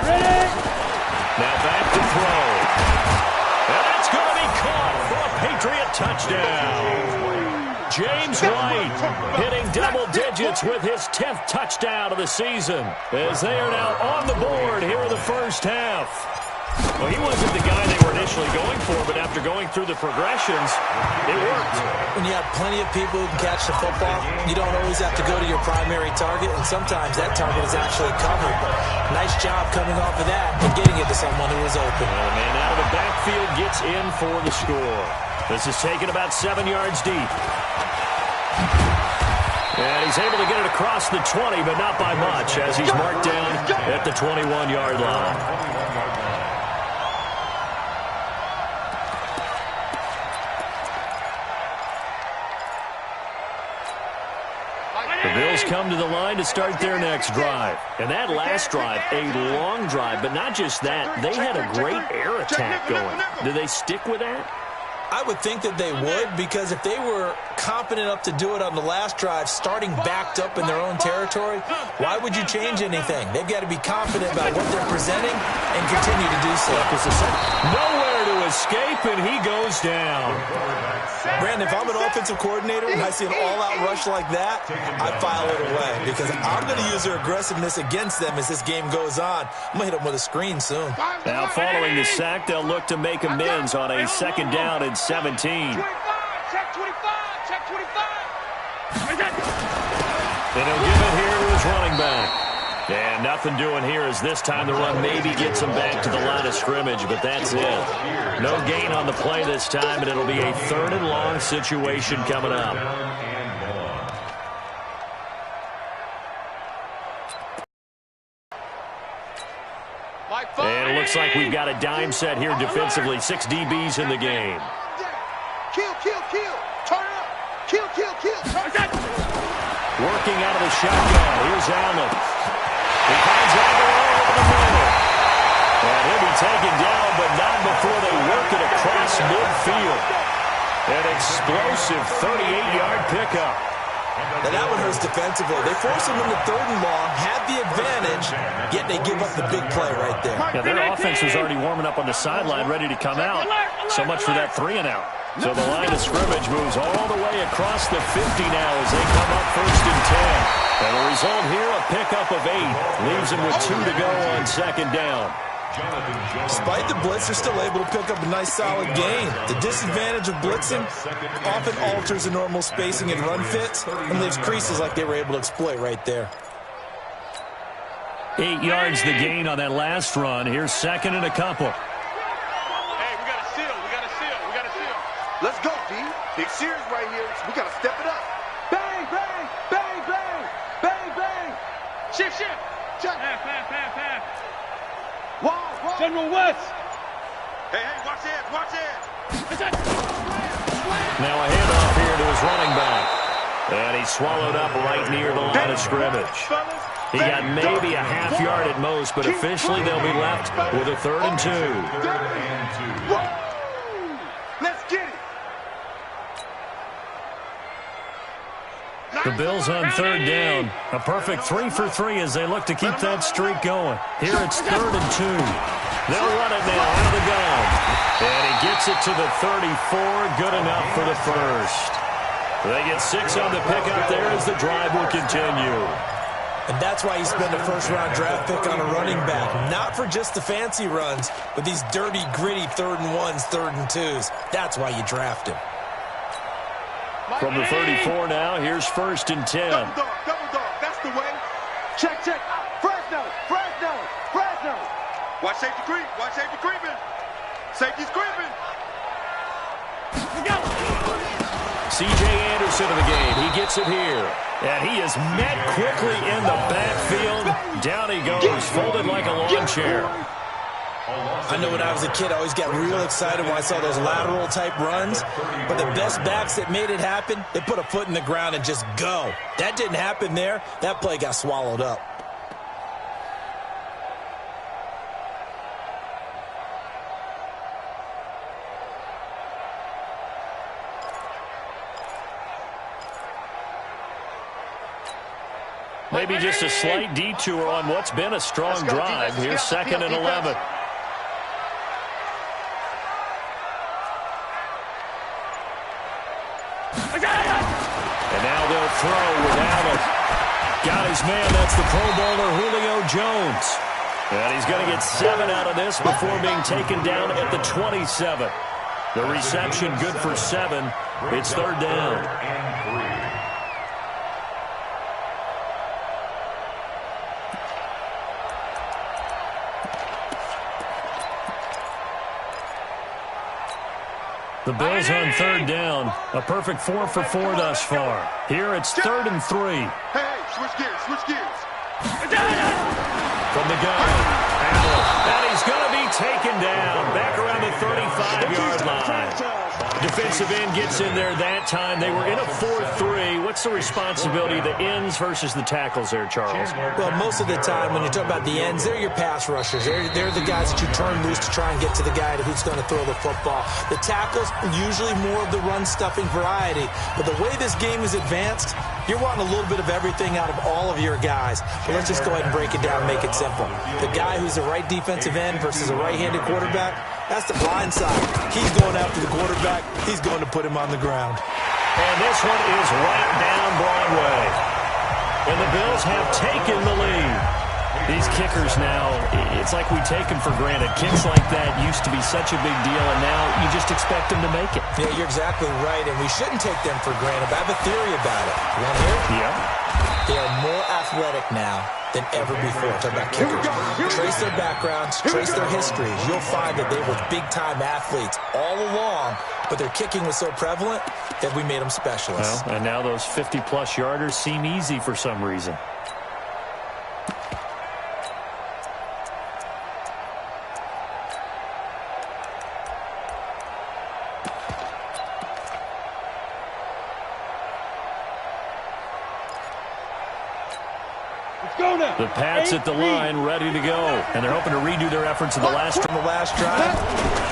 Ready? Now back to throw. And that's going to be caught for a Patriot touchdown. James White hitting double digits with his 10th touchdown of the season as they are now on the board here in the first half. Well, he wasn't the guy they were initially going for, but after going through the progressions, it worked. When you have plenty of people who can catch the football, you don't always have to go to your primary target, and sometimes that target is actually covered. Nice job coming off of that and getting it to someone who was open. Well, the man out of the backfield gets in for the score. This is taken about 7 yards deep. And he's able to get it across the 20, but not by much, as he's marked down at the 21-yard line. The Bills come to the line to start their next drive. And that last drive, a long drive, but not just that. They had a great air attack going. Do they stick with that? I would think that they would, because if they were confident enough to do it on the last drive, starting backed up in their own territory, why would you change anything? They've got to be confident about what they're presenting and continue to do so. Nowhere to escape, and he goes down. Brandon, if I'm an offensive coordinator and I see an all-out rush like that, I file it away, because I'm going to use their aggressiveness against them as this game goes on. I'm going to hit them with a screen soon. Now, following the sack, they'll look to make amends on a second down and 17. Check 25, check 25. And he'll give it here to his running back. And nothing doing here as this time the run maybe gets him back to the line of scrimmage, but that's it. No gain on the play this time, and it'll be a 3rd and long situation coming up. And it looks like we've got a dime set here defensively. 6 DBs in the game. Kill, kill, kill. Turn up. Kill, kill, kill. Working out of the shotgun. Here's Allen. He finds Allen all over the middle. And he'll be taken down, but not before they work it across midfield. An explosive 38-yard pickup. Now that one hurts defensively. They force him into 3rd and long, have the advantage, yet they give up the big play right there. Yeah, their offense was already warming up on the sideline, ready to come out. So much for that 3 and out. So the line of scrimmage moves all the way across the 50 now as they come up 1st and 10. And the result here, a pickup of 8. Leaves them with 2 to go on 2nd down. Despite the blitz, they're still able to pick up a nice solid gain. The disadvantage of blitzing often alters the normal spacing and run fits and leaves creases like they were able to exploit right there. 8 yards the gain on that last run. Here's 2nd and a couple. Hey, we got to seal. We got to seal. We got to seal. Let's go, D. Big series right here. We got to step it up. Bang, bang, bang, bang, bang, bang. Shift, shift. Check. Pass. Wow. General West. Hey, watch it, watch it. Now a handoff here to his running back. And he's swallowed up right near the line of scrimmage. He got maybe a half yard at most, but officially they'll be left with a 3rd and 2. Let's get it. The Bills on 3rd down. A perfect 3 for 3 as they look to keep that streak going. Here it's 3rd and 2. They'll run it now out of the gun. And he gets it to the 34. Good enough for the first. They get 6 on the pickup there as the drive will continue. And that's why you spend a 1st-round draft pick on a running back. Not for just the fancy runs, but these dirty, gritty 3rd and 1s, 3rd and 2s. That's why you draft him. From the 34 now, here's 1st and 10. Double dog, that's the way. Check. Fresno. Watch safety creeping. Safety's creeping. C.J. Anderson in the game. He gets it here. And he is met quickly in the backfield. Down he goes, folded like a lawn chair. I know when I was a kid, I always got real excited when I saw those lateral-type runs. But the best backs that made it happen, they put a foot in the ground and just go. That didn't happen there. That play got swallowed up. Maybe just a slight detour on what's been a strong drive. Here's 2nd and 11. And now they'll throw with Allen. Got his man. That's the Pro Bowler Julio Jones. And he's going to get 7 out of this before being taken down at the 27. The reception good for 7. It's 3rd down. The Bills on 3rd down. A perfect 4 for 4 thus far. Here it's 3rd and 3. Hey, switch gears. From the gun, Allen. And he's going to be taken down. Back around the 35-yard line. Defensive end gets in there that time. They were in a 4-3. What's the responsibility of the ends versus the tackles there, Charles? Well, most of the time when you talk about the ends, they're your pass rushers. They're the guys that you turn loose to try and get to the guy who's going to throw the football. The tackles, usually more of the run-stuffing variety. But the way this game is advanced, you're wanting a little bit of everything out of all of your guys. But let's just go ahead and break it down and make it simple. The guy who's the right defensive end versus a right-handed quarterback, that's the blind side. He's going after the quarterback. He's going to put him on the ground. And this one is right down Broadway. And the Bills have taken the lead. These kickers now, it's like we take them for granted. Kicks like that used to be such a big deal, and now you just expect them to make it. Yeah, you're exactly right, and we shouldn't take them for granted. But I have a theory about it. You want to hear it? Yeah. They are more athletic now than ever before. Talk about kickers. Trace their backgrounds, trace their histories. You'll find that they were big-time athletes all along, but their kicking was so prevalent that we made them specialists. Well, and now those 50-plus yarders seem easy for some reason. The Pats at the line, ready to go. And they're hoping to redo their efforts in the last drive.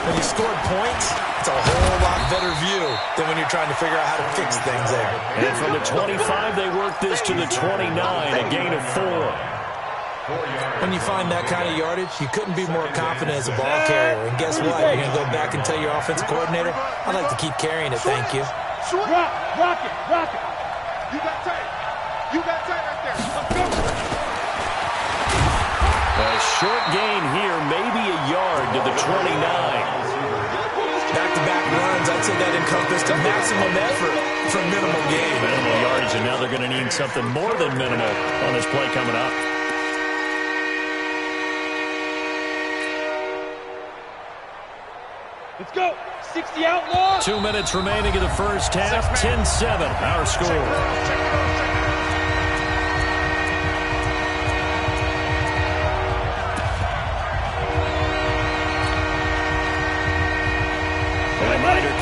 When you scored points, it's a whole lot better view than when you're trying to figure out how to fix things there. And from the 25, they work this to the 29, a gain of 4. When you find that kind of yardage, you couldn't be more confident as a ball carrier. And guess what? You're going to go back and tell your offensive coordinator, I'd like to keep carrying it, thank you. Rock it. You got tight. Right there. Let's go. A short gain here, maybe a yard to the 29. Back-to-back runs, I'd say that encompassed a maximum effort for minimal gain. Minimal yardage, and now they're going to need something more than minimal on this play coming up. Let's go. 60 outlaw. 2 minutes remaining in the first half. 10-7, our score.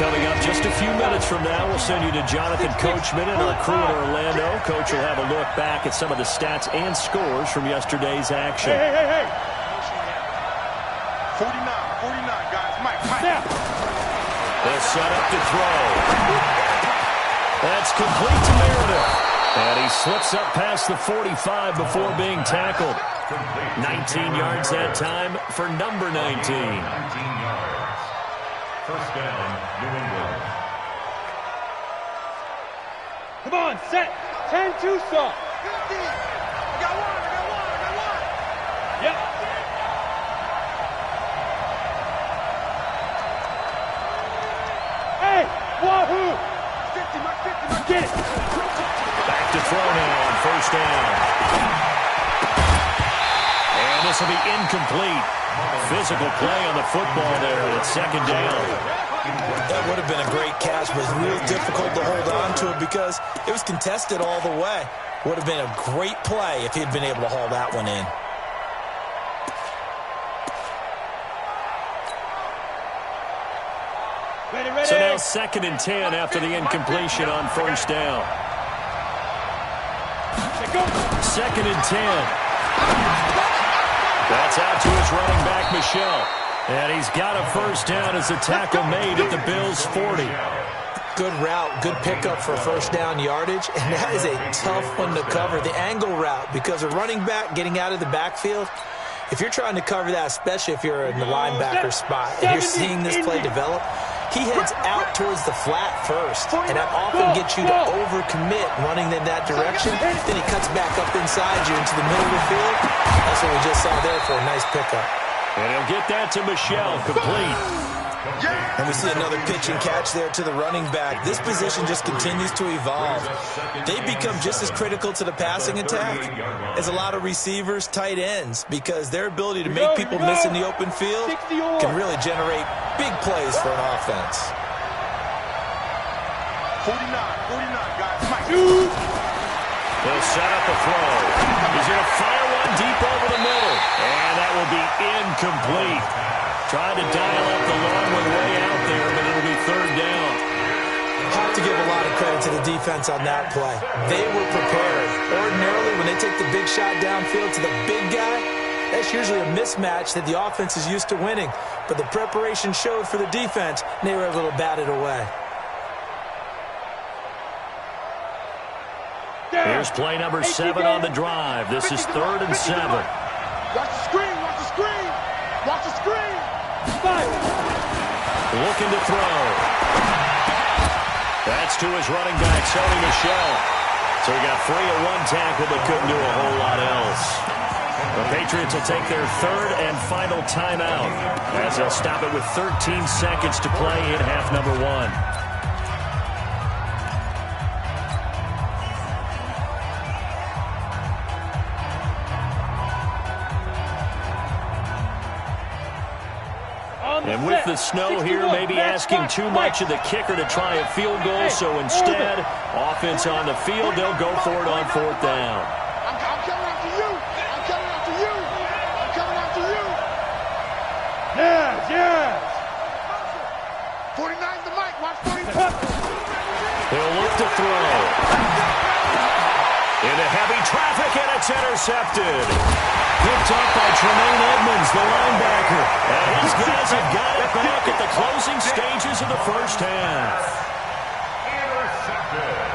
Coming up just a few minutes from now, we'll send you to Jonathan Coachman and our crew in Orlando. Coach will have a look back at some of the stats and scores from yesterday's action. Hey. 49, guys. Mike. They'll set up to throw. That's complete to Meredith. And he slips up past the 45 before being tackled. 19 yards that time for number 19. 19 yards. First down, New England. Come on, set. 10 Tucson. I got one. Yep. Hey, wahoo. 50, Mike. Get it. Back to throw now on first down. And this will be incomplete. Physical play on the football there at second down. That would have been a great catch, but it's real difficult to hold on to it because it was contested all the way. Would have been a great play if he'd been able to haul that one in. Ready. So now 2nd and 10 after the incompletion on first down. 2nd and 10. That's out to his running back, Michelle. And he's got a first down as a tackle made at the Bills' 40. Good route, good pickup for first down yardage, and that is a tough one to cover. The angle route, because a running back getting out of the backfield, if you're trying to cover that, especially if you're in the linebacker spot, and you're seeing this play develop, he heads out towards the flat first, and that often gets you to overcommit running in that direction. Then he cuts back up inside you into the middle of the field. That's what we just saw there for a nice pickup. And he'll get that to Michelle, complete. And we see another pitch and catch there to the running back. This position just continues to evolve. They become just as critical to the passing attack as a lot of receivers, tight ends, because their ability to make people miss in the open field can really generate big plays for an offense. 49, guys. Mike. They'll set up a throw. He's going to fire one deep over the middle. And that will be incomplete. Tried to dial up the long one way out there, but it'll be third down. Have to give a lot of credit to the defense on that play. They were prepared. Ordinarily, when they take the big shot downfield to the big guy, that's usually a mismatch that the offense is used to winning. But the preparation showed for the defense, and they were able to bat it away. Here's play number 7 on the drive. This is 3rd and 7. Watch the screen, watch the screen. Watch the screen. Looking to throw. That's to his running back, Sony Michel. So he got free of one tackle but couldn't do a whole lot else. The Patriots will take their 3rd and final timeout as they'll stop it with 13 seconds to play in half number 1. And with the snow here, maybe asking too much of the kicker to try a field goal. So instead, offense on the field, they'll go for it on 4th down. I'm coming after you. I'm coming after you. I'm coming after you. Yes. 49's the mic. Watch 49. He'll look to throw. Into heavy traffic, and it's intercepted. Picked up by Tremaine Edmonds, the linebacker. And his guys have got it back at the closing stages of the first half. Intercepted.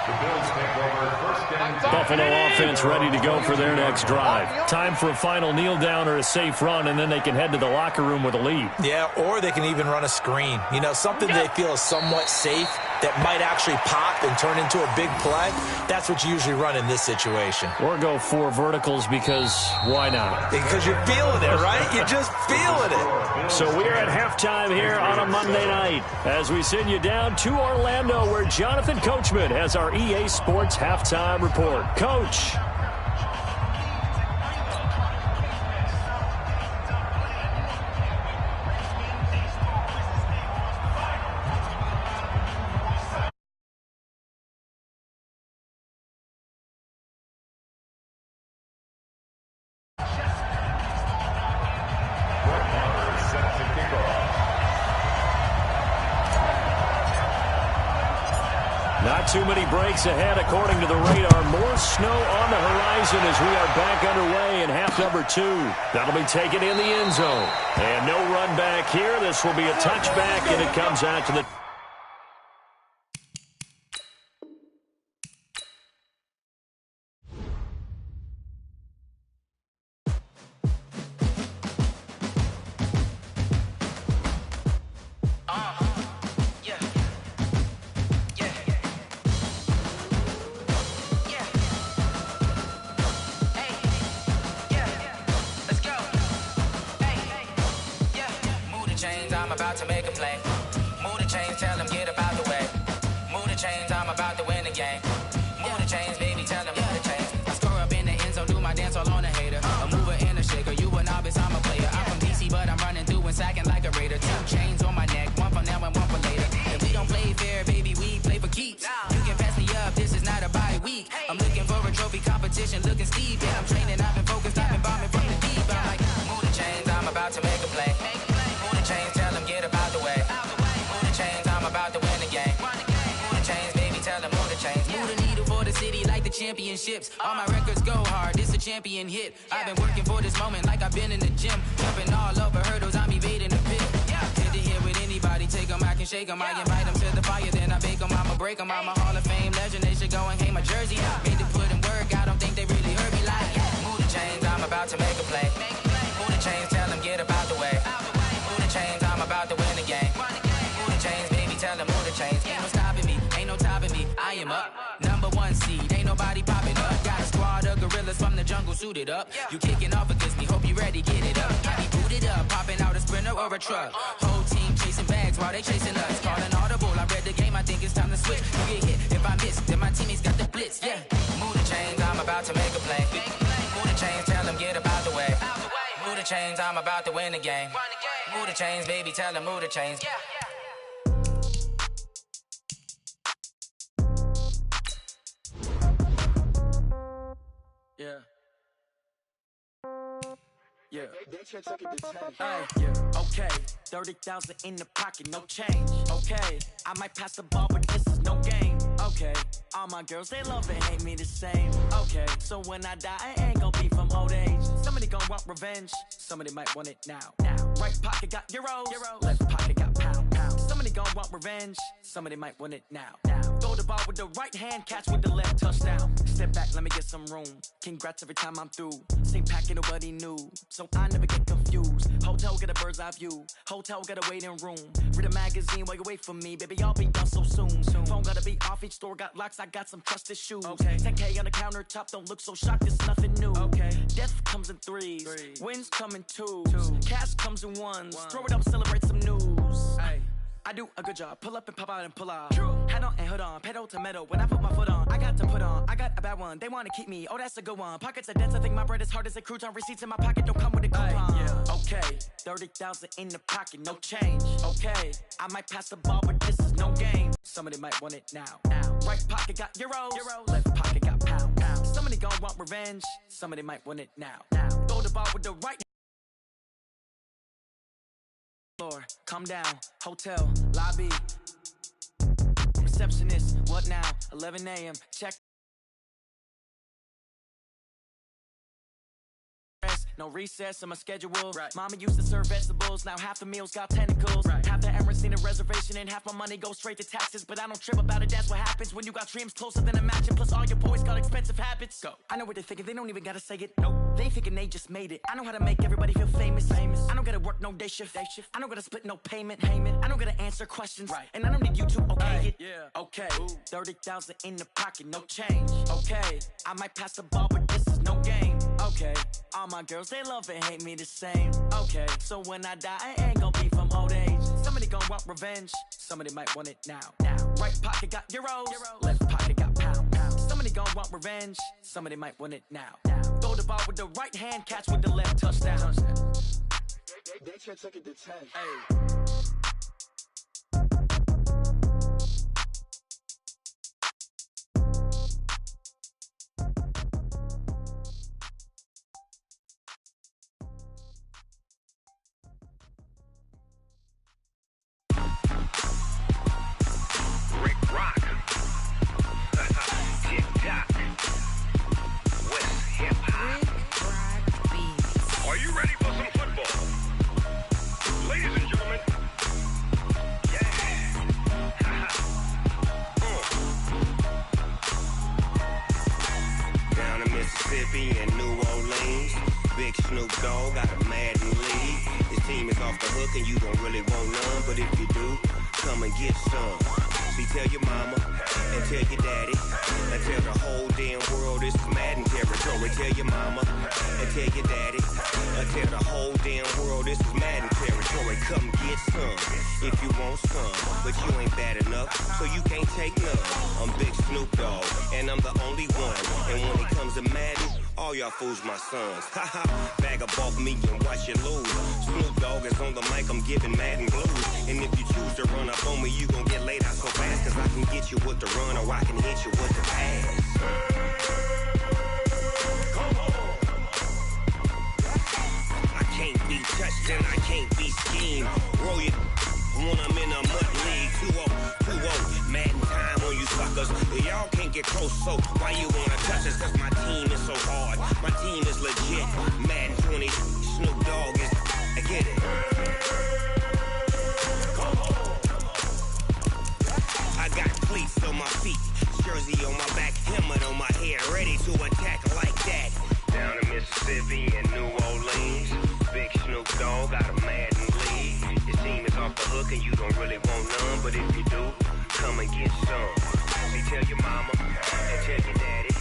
The Bills take over first and 10. Buffalo offense ready to go for their next drive. Time for a final kneel down or a safe run, and then they can head to the locker room with a lead. Yeah, or they can even run a screen. You know, something they feel is somewhat safe that might actually pop and turn into a big play. That's what you usually run in this situation. Or go 4 verticals because why not? Because you're feeling it, right? You're just feeling it. So we're at halftime here on a Monday night as we send you down to Orlando where Jonathan Coachman has our EA Sports halftime report. Coach. Not too many breaks ahead according to the radar. More snow on the horizon as we are back underway in half number 2. That'll be taken in the end zone. And no run back here. This will be a touchback, and it comes out to the... I'm about to make a play. Move the chains, tell them get about the way. Move the chains, I'm about to win the game. Move the chains, baby, tell them move the chains. I score up in the end zone, do my dance all on a hater. A mover and a shaker, you a novice, I'm a player. I'm from DC, but I'm running through and sacking like a raider. 2 chains on my neck, one for now and one for later. And we don't play fair, baby, we play for keeps. You can pass me up, this is not a bye week. I'm looking for a trophy competition, looking steep. Yeah, I'm training, I've been focused, I've been bombing from the deep. I'm like, move the chains, I'm about to make a play. Move the chains, tell them get about the way. Move the chains, I'm about to win the game. Move the chains, baby, tell them move the chains. Move the needle for the city like the championships. All my records go hard, this a champion hit. I've been working for this moment like I've been in the gym. Jumping all over hurdles, I'm evading the pit. Hit to hit with anybody, take them, I can shake them. I invite them to the fire, then I bake them, I'ma break them. I'm a Hall of Fame legend, they should go and hang my jersey. Made to put in work, I don't think they really heard me like, move the chains, I'm about to make a play. Move the chains, tell them get about the way. Move the chains, I'm about to win the game. Move the chains, baby, tell them move the chains. Ain't no stopping me, ain't no topping me. I am up, number 1 seed, ain't nobody popping up. Got a squad of gorillas from the jungle suited up. You kicking off against me, hope you ready, get it up. I be booted up, popping out a sprinter or a truck. Whole team chasing bags while they chasing us. Calling audible, I read the game, I think it's time to switch. You get hit, if I miss, then my teammates got the blitz, yeah. Move the chains, I'm about to make a play. Move the chains, tell them get about the way. Move the chains, I'm about to win the game. Move the chains, baby, tell them move the chains. Yeah. Yeah. Yeah. Okay. 30,000 in the pocket, no change. Okay. I might pass the ball, but this is no game. Okay. All my girls, they love and hate me the same. Okay. So when I die, I ain't gon' be from old age. Somebody gon' want revenge. Somebody might want it now. Right pocket got euros. Left pocket got pound. Somebody gon' want revenge. Somebody might want it now. Throw the ball with the right hand, catch with the left, touchdown. Step back, let me get some room. Congrats every time I'm through. Same packet, nobody knew, so I never get confused. Hotel get a bird's eye view. Hotel got a waiting room. Read a magazine while you wait for me, baby. I'll be done so soon. Phone gotta be off, each store got locks. I got some trusted shoes. Okay. 10K on the countertop, don't look so shocked. It's nothing new. Okay. Death comes in threes. Wins come in twos. Cash comes in ones. Throw it up, celebrate some news. Ay. I do a good job. Pull up and pop out and pull out. True. Hat on and hood on. Pedal to metal. When I put my foot on, I got to put on. I got a bad one. They want to keep me. Oh, that's a good one. Pockets are dense. I think my bread is hard as a crouton. Receipts in my pocket don't come with a coupon. Yeah. Okay. 30,000 in the pocket. No change. Okay. I might pass the ball, but this is no game. Somebody might want it now. Right pocket got euros. Left pocket got pound. Somebody gon' want revenge. Somebody might want it now. Throw the ball with the right. Floor, calm down, hotel, lobby, receptionist, what now, 11 a.m., check. No recess in my schedule. Right. Mama used to serve vegetables. Now half the meals got tentacles. Right. Half the Emirates need a reservation and half my money goes straight to taxes. But I don't trip about it. That's what happens when you got dreams closer than a match. And plus all your boys got expensive habits. Go. I know what they're thinking. They don't even gotta say it. Nope. They thinking they just made it. I know how to make everybody feel famous. I don't gotta work no day shift. I don't gotta split no payment. I don't gotta answer questions. Right. And I don't need you to okay it. Yeah. Okay. 30,000 in the pocket, no change. Okay. I might pass the ball, but this is no game. Okay. All my girls, they love and hate me the same. Okay. So when I die, I ain't gon' be from old age. Somebody gon' want revenge. Somebody might want it now. Right pocket got euros. Left pocket got pound. Somebody gon' want revenge. Somebody might want it now. Throw the ball with the right hand, catch with the left, touchdown. They should take it to 10. Hey. Fools my sons. Haha, bag up off me and watch you lose. Snoop Dogg is on the mic, I'm giving Madden blues. And if you choose to run up on me, you gon' get laid out so fast. Cause I can get you with the run or I can hit you with the pass. Come on. I can't be touched and I can't be schemed. Roll you when I'm in a mud league. 2-0, Madden time on you suckers. Y'all can't get close, so why you wanna touch us? Cause my team is so hard. My team is legit. Madden 20, Snoop Dogg is. I get it. Come on. I got cleats on my feet, jersey on my back, helmet on my head, ready to attack like that. Down in Mississippi and New Orleans, big Snoop Dogg got a Madden league. Your team is off the hook and you don't really want none, but if you do, come and get some. See, tell your mama and tell your daddy.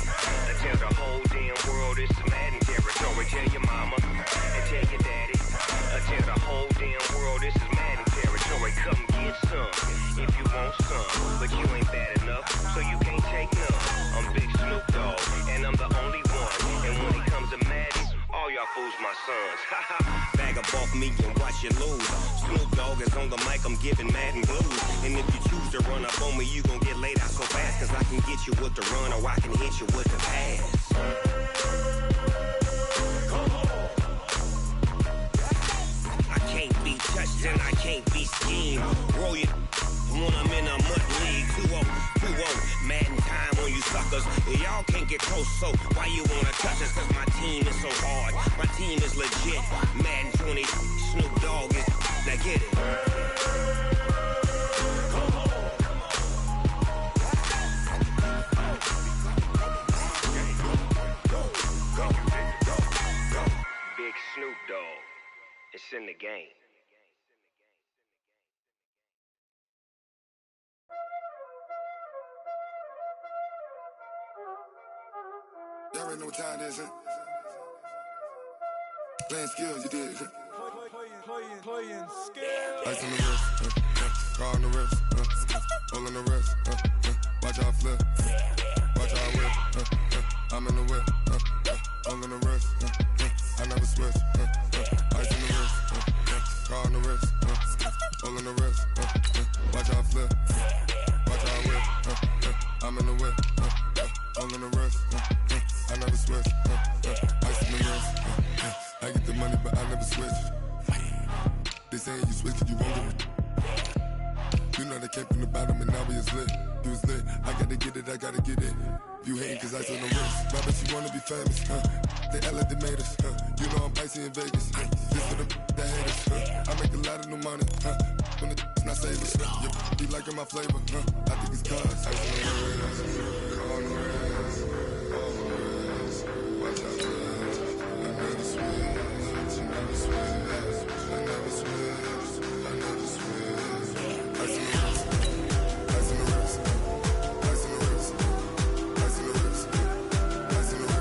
Tell the whole damn world it's Madden territory. Tell your mama and tell your daddy. Tell the whole damn world this is Madden territory. Come get some if you want some, but you ain't bad enough, so you can't take none. I'm Big Snoop Dogg, and I'm the only one. And when it comes to Madden, all y'all fools my sons. Bag up off me and watch you lose. Snoop Dogg is on the mic, I'm giving Madden blues. And if you choose to run up on me, you gon' get laid out so fast. Cause I can get you with the run or I can hit you with the pass. Come on. get close, so why you wanna touch us? Cause my team is so hard. My team is legit. Madden 20, Snoop Dogg is. Now get it. Big Snoop Dogg. It's in the game. Y'all already know what time it is, huh? Playing skills, you did. Playing skills. Ice on the wrist, car on the wrist, roll on the wrist, watch how I flip, watch how I whip, I'm in the whip, roll on the wrist, I never switch, ice on the wrist, car on the wrist, roll on the wrist, watch how I flip, watch how I whip, I'm in the whip, roll on the wrist, I never switch, ice on the wrist, I get the money but I never switch. They saying you switch it, you won't get it. You know they came from the bottom and now we is lit. You was lit, I gotta get it, I gotta get it. You hating cause ice on the wrist. But I bet you wanna be famous, They act like they made us, You know I'm icy in Vegas, Just for the haters, I make a lot of new money, When the not savers, You be liking my flavor, I think it's cause ice on the wrist, on the wrist, on the wrist. Watch out, I never switch, I never switch, I never switch, I never switch. Ice on the wrist, ice on the wrist, ice on the wrist, ice on the wrist, ice on the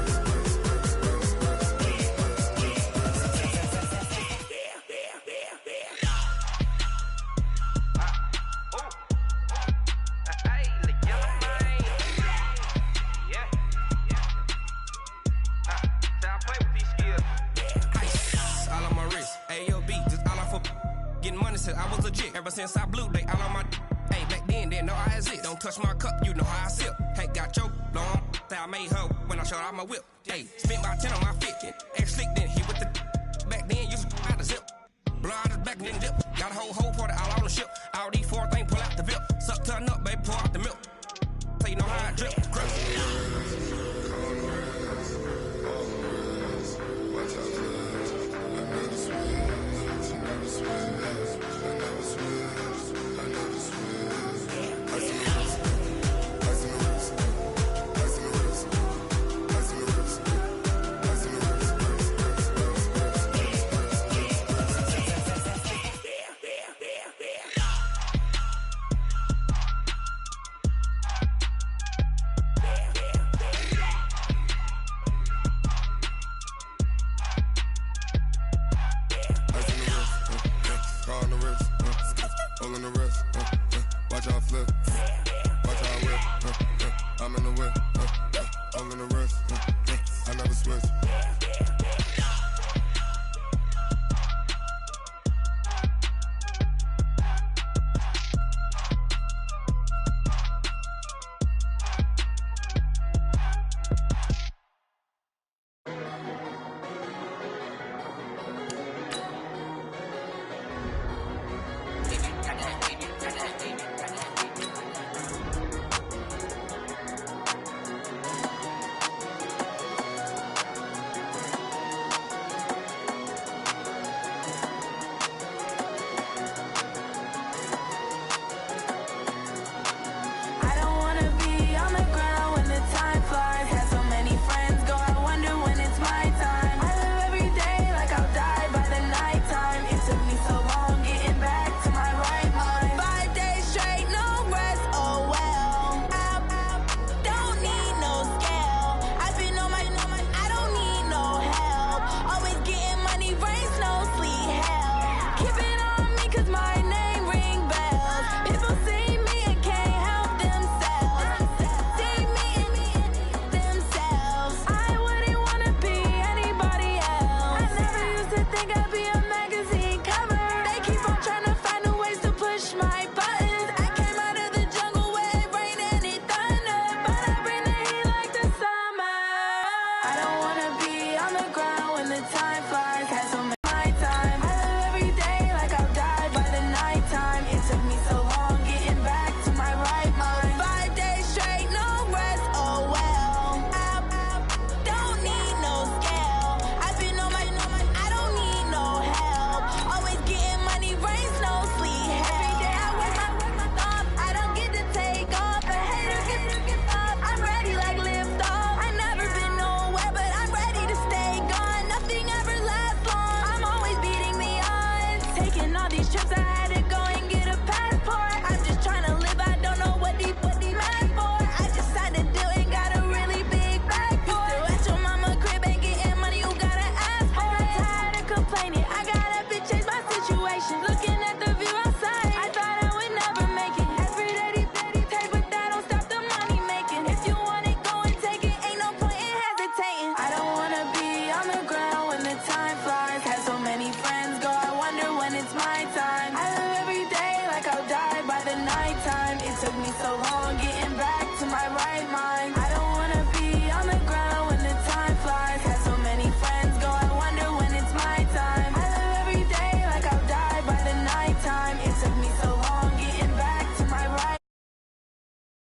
I was legit ever since I blew they all on my. Hey, back then didn't know I exist. Don't touch my cup, you know how I sip. Hey, got your long. I made her when I showed out my whip. Hey, spent my 10 on my fit. Ex-slick then hit with the. Back then used to out the zip. Blow out his back and then dip. Got a whole party all on the ship. All these four things pull out the VIP. Suck turn up, baby, pour out the milk. So you know how I drip. Grip. it's my time.